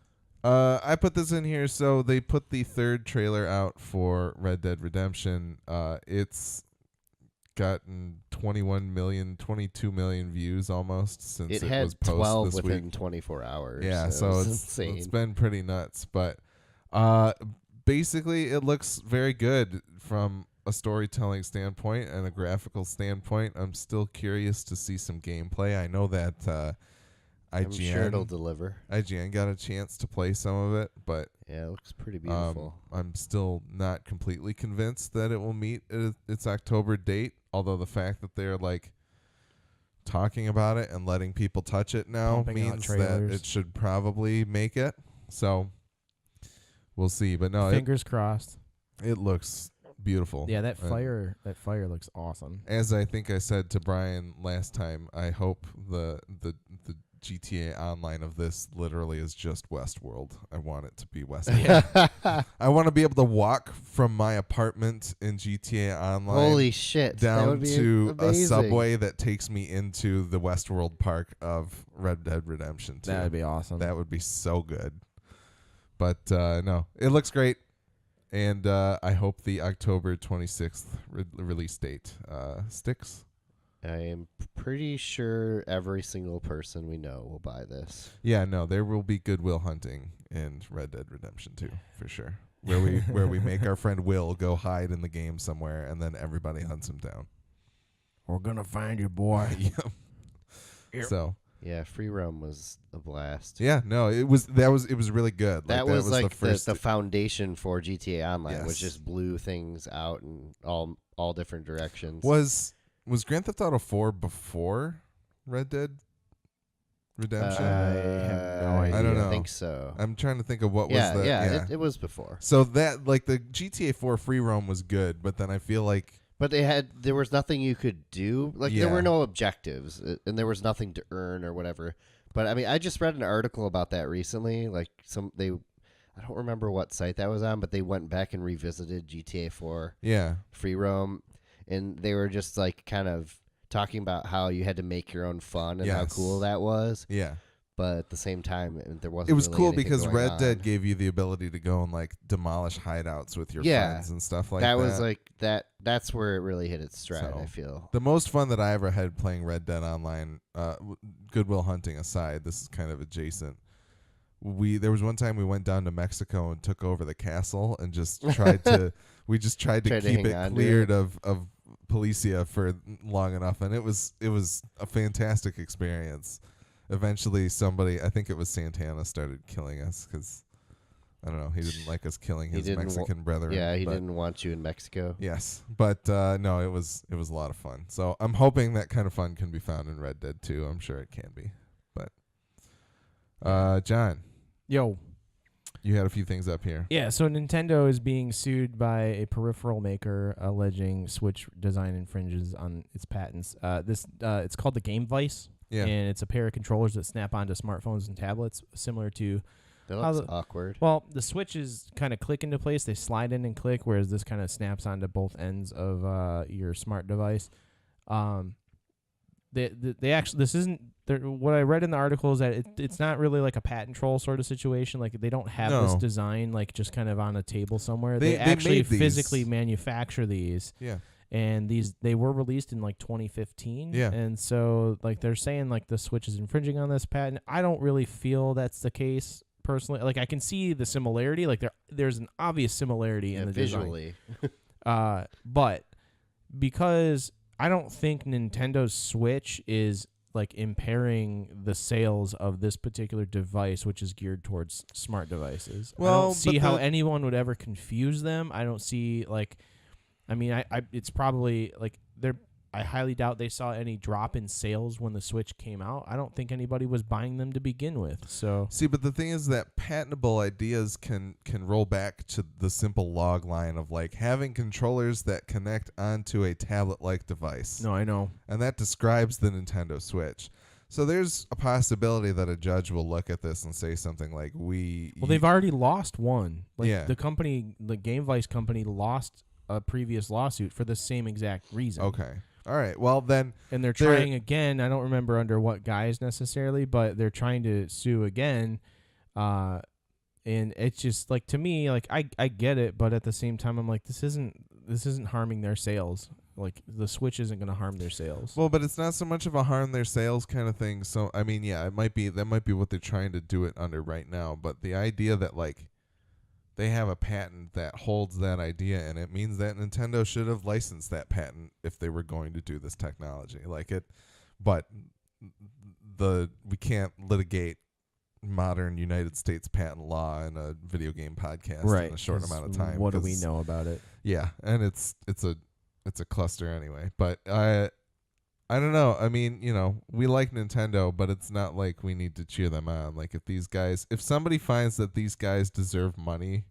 I put this in here. So they put the third trailer out for Red Dead Redemption. It's gotten 21 million, 22 million views almost since It it had was posted 12 this within week. 24 hours. Yeah, so so it's it's insane. been pretty nuts. But basically, it looks very good from a storytelling standpoint and a graphical standpoint. I'm still curious to see some gameplay. I know that I'm sure it'll deliver. IGN got a chance to play some of it, but Yeah, it looks pretty beautiful. I'm still not completely convinced that it will meet its October date. Although the fact that they're like talking about it and letting people touch it now Pumping out means that trailers. it should probably make it. So we'll see. But no, Fingers crossed. it looks beautiful. Yeah, that And fire looks awesome. as I think I said to Brian last time, I hope the GTA Online of this literally is just Westworld. I want it to be Westworld. I want to be able to walk from my apartment in GTA Online Holy shit. that down would be to a amazing. subway that takes me into the Westworld park of Red Dead Redemption 2. That would be awesome. That would be so good. But no, it looks great. And I hope the October 26th release date sticks. I am pretty sure every single person we know will buy this. Yeah, no, there will be Goodwill Hunting in Red Dead Redemption 2 for sure. Where we make our friend Will go hide in the game somewhere, and then everybody hunts him down. We're gonna find you, boy. Yep. So Yeah, free roam was a blast. Yeah, no, it was really good. That was like the first the foundation for GTA Online, was Yes. just blew things out in all different directions. Was Grand Theft Auto 4 before Red Dead Redemption? I have no idea. I don't know. I think so. I'm trying to think of what Yeah, was the it was before. So that like the GTA 4 free roam was good, but then I feel like But there was nothing you could do. Like Yeah. there were no objectives, and there was nothing to earn or whatever. But I mean, I just read an article about that recently. Like I don't remember what site that was on, but they went back and revisited GTA 4 yeah. free roam, and they were just like kind of talking about how you had to make your own fun and how Yes. cool that was. Yeah. But at the same time, there wasn't. It was really cool anything because going Red on. Dead gave you the ability to go and like demolish hideouts with your Yeah. friends and stuff like that. That was like that. That's where it really hit its stride. So, I feel. the most fun that I ever had playing Red Dead Online, Goodwill Hunting aside, this is kind of adjacent. There was one time we went down to Mexico and took over the castle and just tried to Tried to keep hang it on to cleared it. of Policia for long enough, and it was a fantastic experience. Eventually, I think it was Santana, started killing us because I don't know, he didn't like us killing He his didn't Mexican brethren. Yeah, he but- didn't want you in Mexico. Yes, but no, it was a lot of fun. So I'm hoping that kind of fun can be found in Red Dead 2. I'm sure it can be. But John, Yo. you had a few things up here. Yeah, so Nintendo is being sued by a peripheral maker alleging Switch design infringes on its patents. It's called the Game Vice, Yeah. and it's a pair of controllers that snap onto smartphones and tablets, similar to. That How looks the- awkward. Well, the Switches kind of click into place; they slide in and click, whereas this kind of snaps onto both ends of your smart device. They actually, this isn't. What I read in the article is that it's not really like a patent troll sort of situation. Like they don't have this No. design like just kind of on a table somewhere. They They actually made these. physically manufacture these, Yeah. and they were released in like 2015. Yeah. And so like they're saying like the Switch is infringing on this patent. I don't really feel that's the case personally. Like I can see the similarity. Like there's an obvious similarity in the design. visually. But because I don't think Nintendo's Switch is like impairing the sales of this particular device, which is geared towards smart devices. I Well, don't see but how the- anyone would ever confuse them. I don't see like, I mean, I it's probably like I highly doubt they saw any drop in sales when the Switch came out. I don't think anybody was buying them to begin with. So See, but the thing is that patentable ideas can roll back to the simple log line of like having controllers that connect onto a tablet-like device. no, I know. And that describes the Nintendo Switch. So there's a possibility that a judge will look at this and say something like, Well, they've already lost one. Like Yeah. the company, the Game Vice company, lost a previous lawsuit for the same exact reason. Okay. All right. Well, then And they're trying again. I don't remember under what guise necessarily, but they're trying to sue again. And it's just like, to me, like I get it, but at the same time, I'm like, this isn't harming their sales. Like the Switch isn't going to harm their sales. well, but it's not so much of a harm their sales kind of thing. So I mean, yeah, that might be what they're trying to do it under right now. But the idea that like they have a patent that holds that idea, and it means that Nintendo should have licensed that patent if they were going to do this technology. But we can't litigate modern United States patent law in a video game podcast in a short 'cause amount of time. What do we 'cause- know about it? Yeah, and it's a cluster anyway. But I don't know. I mean, we like Nintendo, but it's not like we need to cheer them on. Like if somebody finds that these guys deserve money,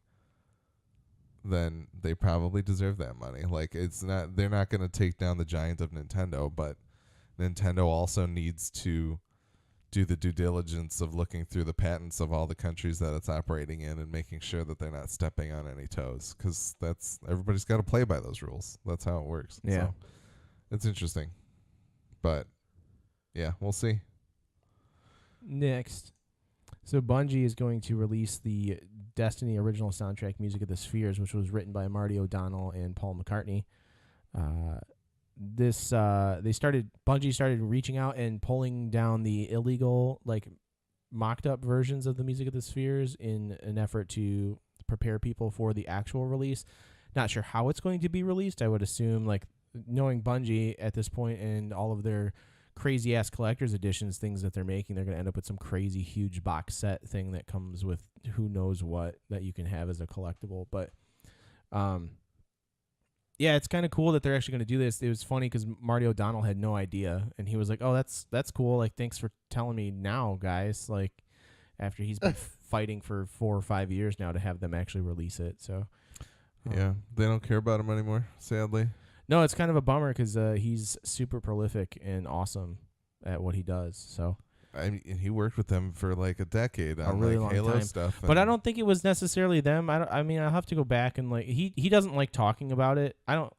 then they probably deserve that money. Like they're not going to take down the giant of Nintendo, but Nintendo also needs to do the due diligence of looking through the patents of all the countries that it's operating in and making sure that they're not stepping on any toes, because everybody's got to play by those rules. That's how it works. Yeah. So, it's interesting. But yeah, we'll see. Next. So Bungie is going to release the Destiny original soundtrack Music of the Spheres, which was written by Marty O'Donnell and Paul McCartney. Bungie started reaching out and pulling down the illegal, like, mocked up versions of the Music of the Spheres in an effort to prepare people for the actual release. Not sure how it's going to be released. I would assume, like, knowing Bungie at this point and all of their crazy ass collector's editions things that they're making. They're going to end up with some crazy huge box set thing that comes with who knows what that you can have as a collectible. But yeah, it's kind of cool that they're actually going to do this. It was funny because Marty O'Donnell had no idea, and he was like, "Oh, that's cool. Like, thanks for telling me now, guys." Like, after he's been fighting for 4 or 5 years now to have them actually release it. So, yeah, they don't care about him anymore, sadly. no, it's kind of a bummer because he's super prolific and awesome at what he does. So. I mean, he worked with them for like a decade on really like long Halo time. stuff. But I don't think it was necessarily them. I mean, I'll have to go back and like he doesn't like talking about it.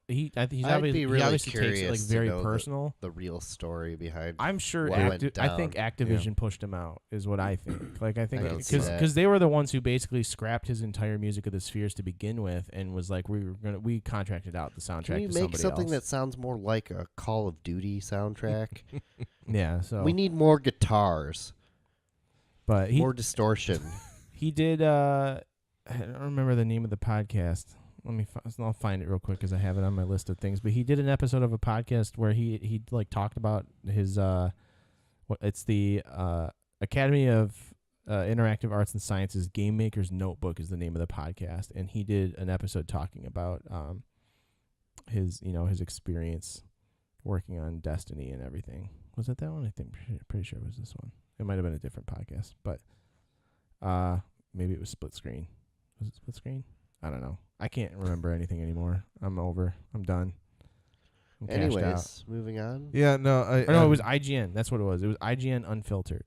He's I'd obviously, be really he obviously takes it curious like to very know personal. the real story behind. I'm sure. what went I think down. Activision pushed him out, is what I think. Like I think I can see that. because they were the ones who basically scrapped his entire Music of the Spheres to begin with, and was like we contracted out the soundtrack. Can you to make somebody something else. that sounds more like a Call of Duty soundtrack? Yeah. So We need more guitars, but more distortion. he did. I don't remember the name of the podcast. I'll find it real quick because I have it on my list of things. But he did an episode of a podcast where he like talked about his it's the Academy of Interactive Arts and Sciences Game Maker's Notebook is the name of the podcast, and he did an episode talking about his experience working on Destiny and everything. Was it that one? I think pretty sure it was this one. It might have been a different podcast, but maybe it was Split Screen. Was it Split Screen? I don't know. I can't remember anything anymore. I'm over. I'm done. I'm cashed out. Anyways, moving on. Yeah, no, No, it was IGN. That's what it was. It was IGN Unfiltered.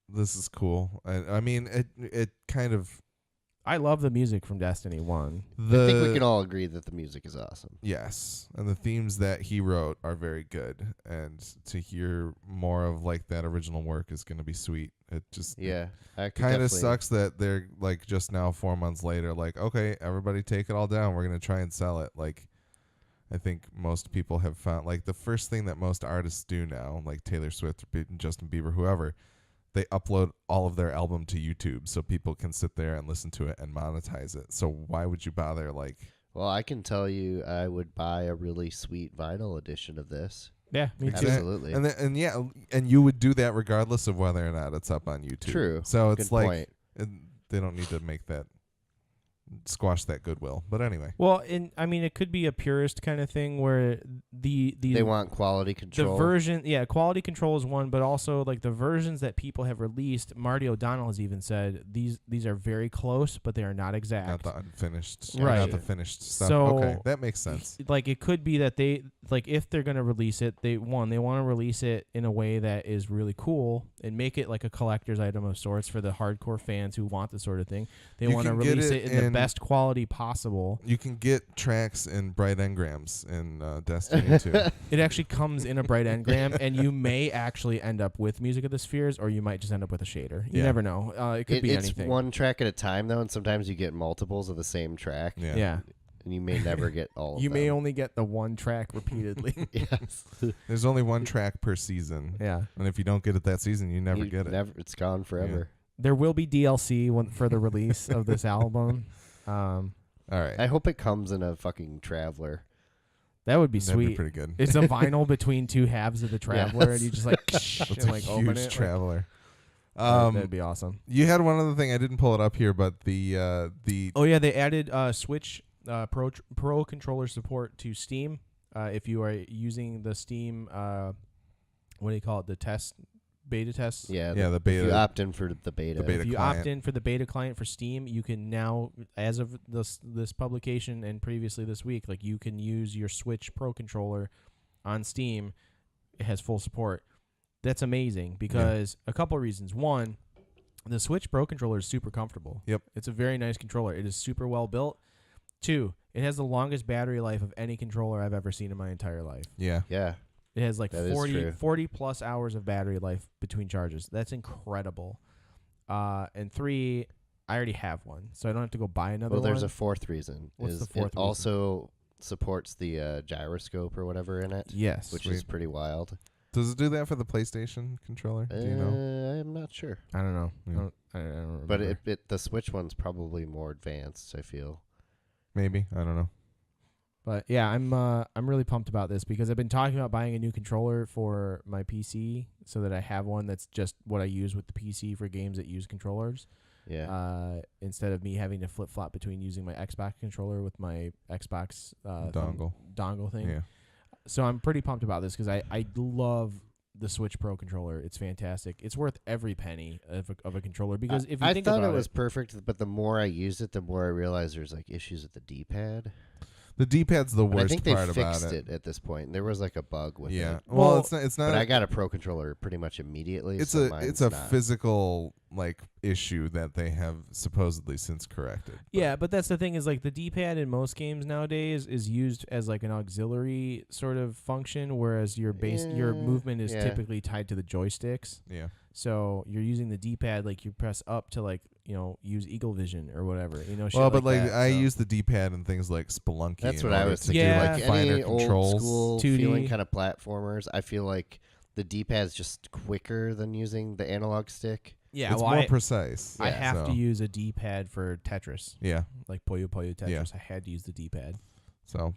This is cool. I mean, it kind of I love the music from Destiny 1. I think we can all agree that the music is awesome. Yes, and the themes that he wrote are very good, and to hear more of like that original work is going to be sweet. It just Yeah, I could kind of definitely- sucks that they're like just now 4 months later, like, okay, everybody take it all down. We're going to try and sell it. Like, I think most people have found like the first thing that most artists do now, like Taylor Swift, Justin Bieber, whoever, they upload all of their album to YouTube so people can sit there and listen to it and monetize it. So why would you bother? Like, Well, I can tell you, I would buy a really sweet vinyl edition of this. Yeah, me too. Exactly. Absolutely. and you would do that regardless of whether or not it's up on YouTube. True. So it's Good like point. they don't need to make that squash that goodwill. But anyway, Well, I mean, it could be a purist kind of thing where They want quality the control. version, quality control is one, but also like the versions that people have released. Marty O'Donnell has even said these are very close, but they are not exact. not the unfinished, Right. not the finished stuff. So- Okay, that makes sense. Like it could be that they like if they're gonna release it, they want to release it in a way that is really cool and make it like a collector's item of sorts for the hardcore fans who want this sort of thing. They You want to can get release it it in the in- best quality possible. You can get tracks in bright engrams in Destiny 2. It actually comes in a bright engram, and you may actually end up with Music of the Spheres, or you might just end up with a shader. You Yeah. never know. It could be it's anything. one track at a time, though, and sometimes you get multiples of the same track. Yeah. And you may never get all of You may them. only get the one track repeatedly. Yes. There's only one track per season. Yeah. And if you don't get it that season, you never get it. It's gone forever. There will be DLC for the release of this album. All right. I hope it comes in a fucking Traveler. That would be That'd sweet. be pretty good. It's a vinyl between two halves of the Traveler, and you just like, It's and, a like open huge it. traveler. That'd be awesome. You had one other thing. I didn't pull it up here, but the Oh yeah, they added Switch Pro controller support to Steam. If you are using the Steam, what do you call it? The beta test. Yeah, the If beta. you opt in for the beta. beta If you client. opt in for the beta client for Steam, you can now, as of this publication and previously this week, like you can use your Switch Pro controller on Steam. It has full support. That's amazing because a couple of reasons. One, the Switch Pro controller is super comfortable. Yep. It's a very nice controller. It is super well built. Two, it has the longest battery life of any controller I've ever seen in my entire life. Yeah. Yeah. It has like That is true. 40 plus hours of battery life between charges. That's incredible. And three, I already have one, so I don't have to go buy another Well, one. there's a fourth reason. What's the is fourth it reason? also supports the gyroscope or whatever in it. Yes. Which is pretty wild. Does it do that for the PlayStation controller? Do you know? I'm not sure. I don't know. Yeah. I don't remember. But the Switch one's probably more advanced, I feel. Maybe. I don't know. But yeah, I'm really pumped about this because I've been talking about buying a new controller for my PC so that I have one that's just what I use with the PC for games that use controllers. Yeah. Instead of me having to flip flop between using my Xbox controller with my Xbox dongle thing. Yeah. So I'm pretty pumped about this because I love the Switch Pro controller. It's fantastic. It's worth every penny of a controller because if you think about it, I thought it was perfect, but the more I used it, the more I realized there's like issues with the D-pad. The D-pad's the worst I think they part fixed about it. at this point. There was like a bug with it. Yeah. Well, it's not. But I got a Pro controller pretty much immediately. It's so a physical like issue that they have supposedly since corrected. Yeah, but that's the thing is like the D-pad in most games nowadays is used as like an auxiliary sort of function, whereas your movement is typically tied to the joysticks. Yeah. So you're using the D-pad like you press up to like use Eagle Vision or whatever. Shit well, but like that, I use the D-pad and things like Spelunky. That's what I was thinking. Yeah. Like finer any controls. old school 2D. feeling kind of platformers, I feel like the D-pad's just quicker than using the analog stick. Yeah, it's well, more precise. I have to use a D-pad for Tetris. Yeah. Like Puyo Puyo Tetris. Yeah. I had to use the D-pad. So.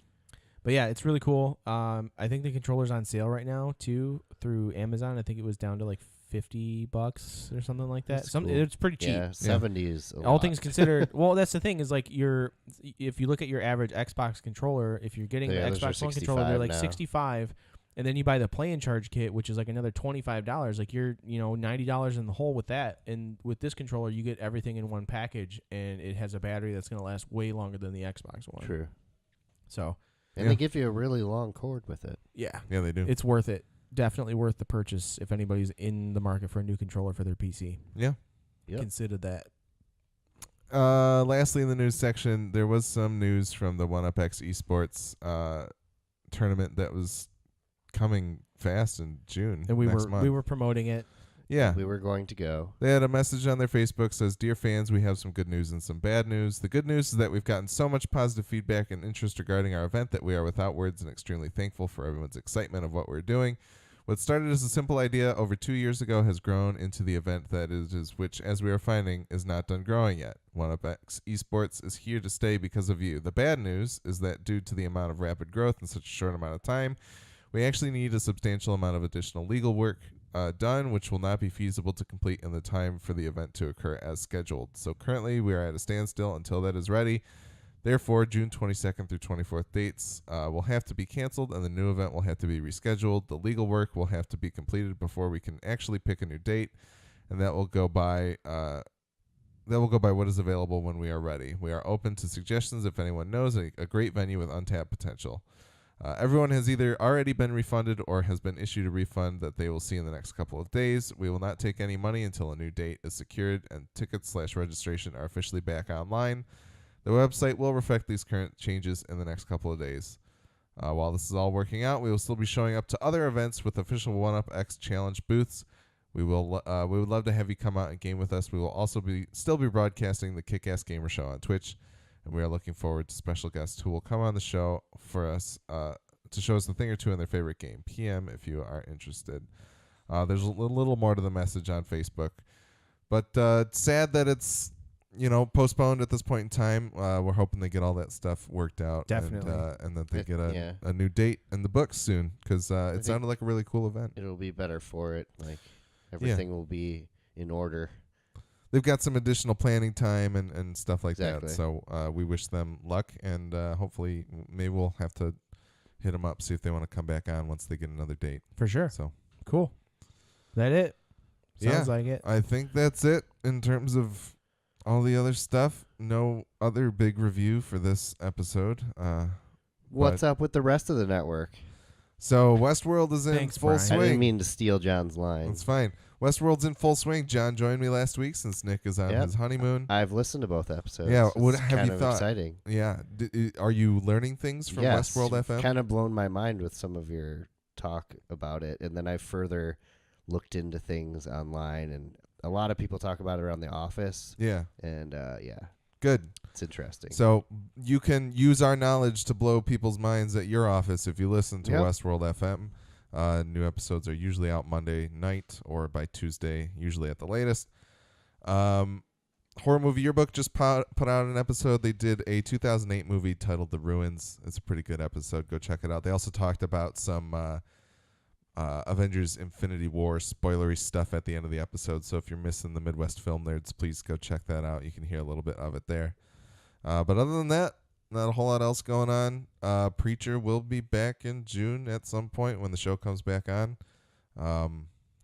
But yeah, it's really cool. I think the controller's on sale right now too through Amazon. I think it was down to like $50 or something like that. Cool. It's pretty cheap. Yeah, 70 is a all lot. things considered. Well, that's the thing is like if you look at your average Xbox controller, if you're getting the Xbox One controller, they're like 65, and then you buy the play and charge kit, which is like another $25. Like you're $90 in the hole with that. And with this controller, you get everything in one package, and it has a battery that's going to last way longer than the Xbox One. True. So. And they give you a really long cord with it. Yeah. Yeah, they do. It's worth it. Definitely worth the purchase if anybody's in the market for a new controller for their PC. Yeah. Yep. Consider that. Lastly, in the news section, there was some news from the 1UpX Esports tournament that was coming fast in June. And we were promoting it. Yeah. We were going to go. They had a message on their Facebook says, "Dear fans, we have some good news and some bad news. The good news is that we've gotten so much positive feedback and interest regarding our event that we are without words and extremely thankful for everyone's excitement of what we're doing. What started as a simple idea over 2 years ago has grown into the event that is which, as we are finding, is not done growing yet. 1UpX Esports is here to stay because of you. The bad news is that due to the amount of rapid growth in such a short amount of time, we actually need a substantial amount of additional legal work done, which will not be feasible to complete in the time for the event to occur as scheduled. So currently we are at a standstill until that is ready. Therefore, June 22nd through 24th dates will have to be canceled, and the new event will have to be rescheduled. The legal work will have to be completed before we can actually pick a new date, and that will go by what is available when we are ready. We are open to suggestions if anyone knows a great venue with untapped potential. Everyone has either already been refunded or has been issued a refund that they will see in the next couple of days. We will not take any money until a new date is secured and tickets/registration are officially back online. The website will reflect these current changes in the next couple of days. While this is all working out, we will still be showing up to other events with official 1UpX Challenge booths. We would love to have you come out and game with us. We will also still be broadcasting the Kick-Ass Gamer Show on Twitch. And we are looking forward to special guests who will come on the show for us to show us a thing or two in their favorite game. PM if you are interested. There's a little more to the message on Facebook. But it's sad that it's postponed at this point in time. We're hoping they get all that stuff worked out. Definitely. And that they get a new date in the books soon because it sounded like a really cool event. It'll be better for it. Like everything will be in order. They've got some additional planning time and stuff like that. Exactly. So we wish them luck, and hopefully maybe we'll have to hit them up, see if they want to come back on once they get another date. For sure. So cool. That it? Sounds like it. I think that's it in terms of all the other stuff. No other big review for this episode. What's up with the rest of the network? So Westworld is in Thanks, full Brian. swing. I didn't mean to steal John's line. That's fine. Westworld's in full swing. John joined me last week since Nick is on his honeymoon. I've listened to both episodes. Yeah, what It's have kind you of thought? Exciting. Yeah. Are you learning things from Yes, Westworld FM? Kind of blown my mind with some of your talk about it, and then I further looked into things online, and a lot of people talk about it around the office. Yeah. And Good. it's interesting. So you can use our knowledge to blow people's minds at your office if you listen to Yep. Westworld FM. New episodes are usually out Monday night or by Tuesday, usually at the latest. Horror Movie Yearbook just put out an episode. They did a 2008 movie titled The Ruins. It's a pretty good episode. Go check it out. They also talked about some Avengers Infinity War spoilery stuff at the end of the episode. So if you're missing the Midwest Film Nerds, please go check that out. You can hear a little bit of it there. But other than that, not a whole lot else going on. Preacher will be back in June at some point when the show comes back on.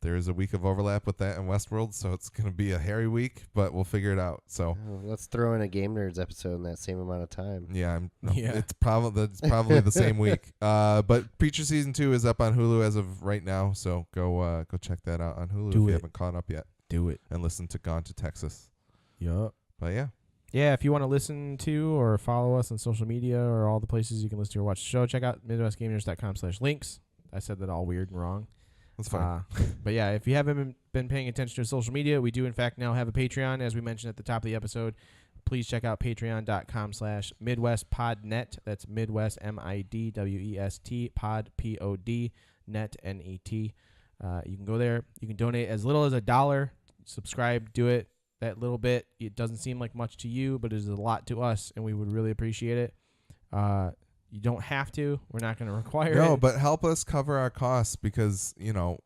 There is a week of overlap with that in Westworld, so it's going to be a hairy week, but we'll figure it out. So let's throw in a Game Nerds episode in that same amount of time. Yeah, it's probably the same week. But Preacher season 2 is up on Hulu as of right now, so go check that out on Hulu if you haven't caught up yet. Do it and listen to Gone to Texas. Yup. But yeah. Yeah, if you want to listen to or follow us on social media or all the places you can listen to or watch the show, check out MidwestGameNerds.com/links. I said that all weird and wrong. That's fine. But yeah, if you haven't been paying attention to social media, we do in fact now have a Patreon, as we mentioned at the top of the episode. Please check out patreon.com/MidwestPodNet. That's Midwest MIDWEST pod POD net NET. You can go there. You can donate as little as $1. Subscribe. Do it. That little bit. It doesn't seem like much to you, but it is a lot to us, and we would really appreciate it. You don't have to. We're not going to require it. No, but help us cover our costs because, even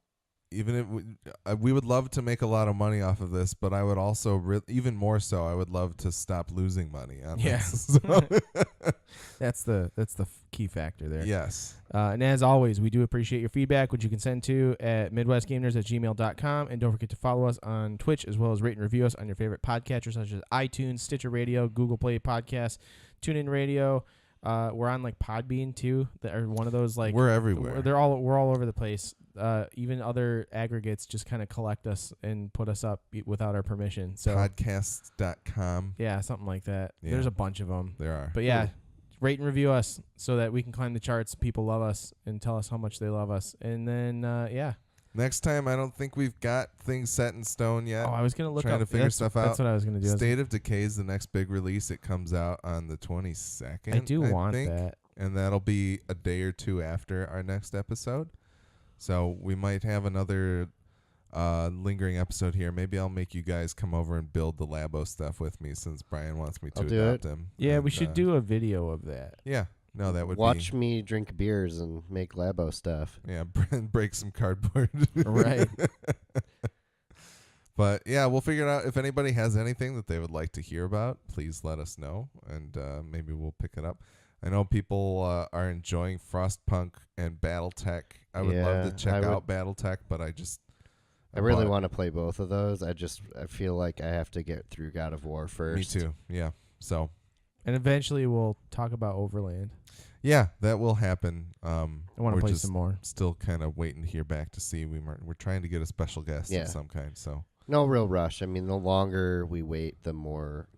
if we would love to make a lot of money off of this, but I would also, even more so, I would love to stop losing money on this. So. That's the key factor there. Yes. And as always, we do appreciate your feedback, which you can send to at MidwestGameNerds@gmail.com. And don't forget to follow us on Twitch, as well as rate and review us on your favorite podcatchers, such as iTunes, Stitcher Radio, Google Play Podcasts, TuneIn Radio. We're on like Podbean too. That are one of those like we're everywhere. We're all over the place. Even other aggregates just kind of collect us and put us up without our permission. So podcasts.com. Yeah, something like that. Yeah. There's a bunch of them. There are. But yeah, rate and review us so that we can climb the charts. People love us and tell us how much they love us. And then yeah. Next time, I don't think we've got things set in stone yet. Oh, I was gonna trying to figure stuff out. That's what I was gonna do. State of Decay is the next big release. It comes out on the 22nd. I want that, and that'll be a day or two after our next episode. So we might have another lingering episode here. Maybe I'll make you guys come over and build the Labo stuff with me, since Brian wants me to adopt him. Yeah, and, we should do a video of that. Yeah. No, that would watch me drink beers and make Labo stuff. Yeah, break some cardboard. Right. But yeah, we'll figure it out. If anybody has anything that they would like to hear about, please let us know, and maybe we'll pick it up. I know people are enjoying Frostpunk and BattleTech. I would love to check out BattleTech, but I really want to play both of those. I feel like I have to get through God of War first. Me too. Yeah. So. And eventually we'll talk about Overland. Yeah, that will happen. I want to play some more. Still kind of waiting to hear back to see. We're trying to get a special guest of some kind. So no real rush. I mean, the longer we wait, the more,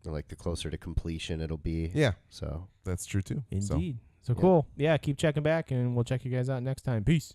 like, the closer to completion it'll be. Yeah. So that's true too. Indeed. So cool. Yeah, keep checking back, and we'll check you guys out next time. Peace.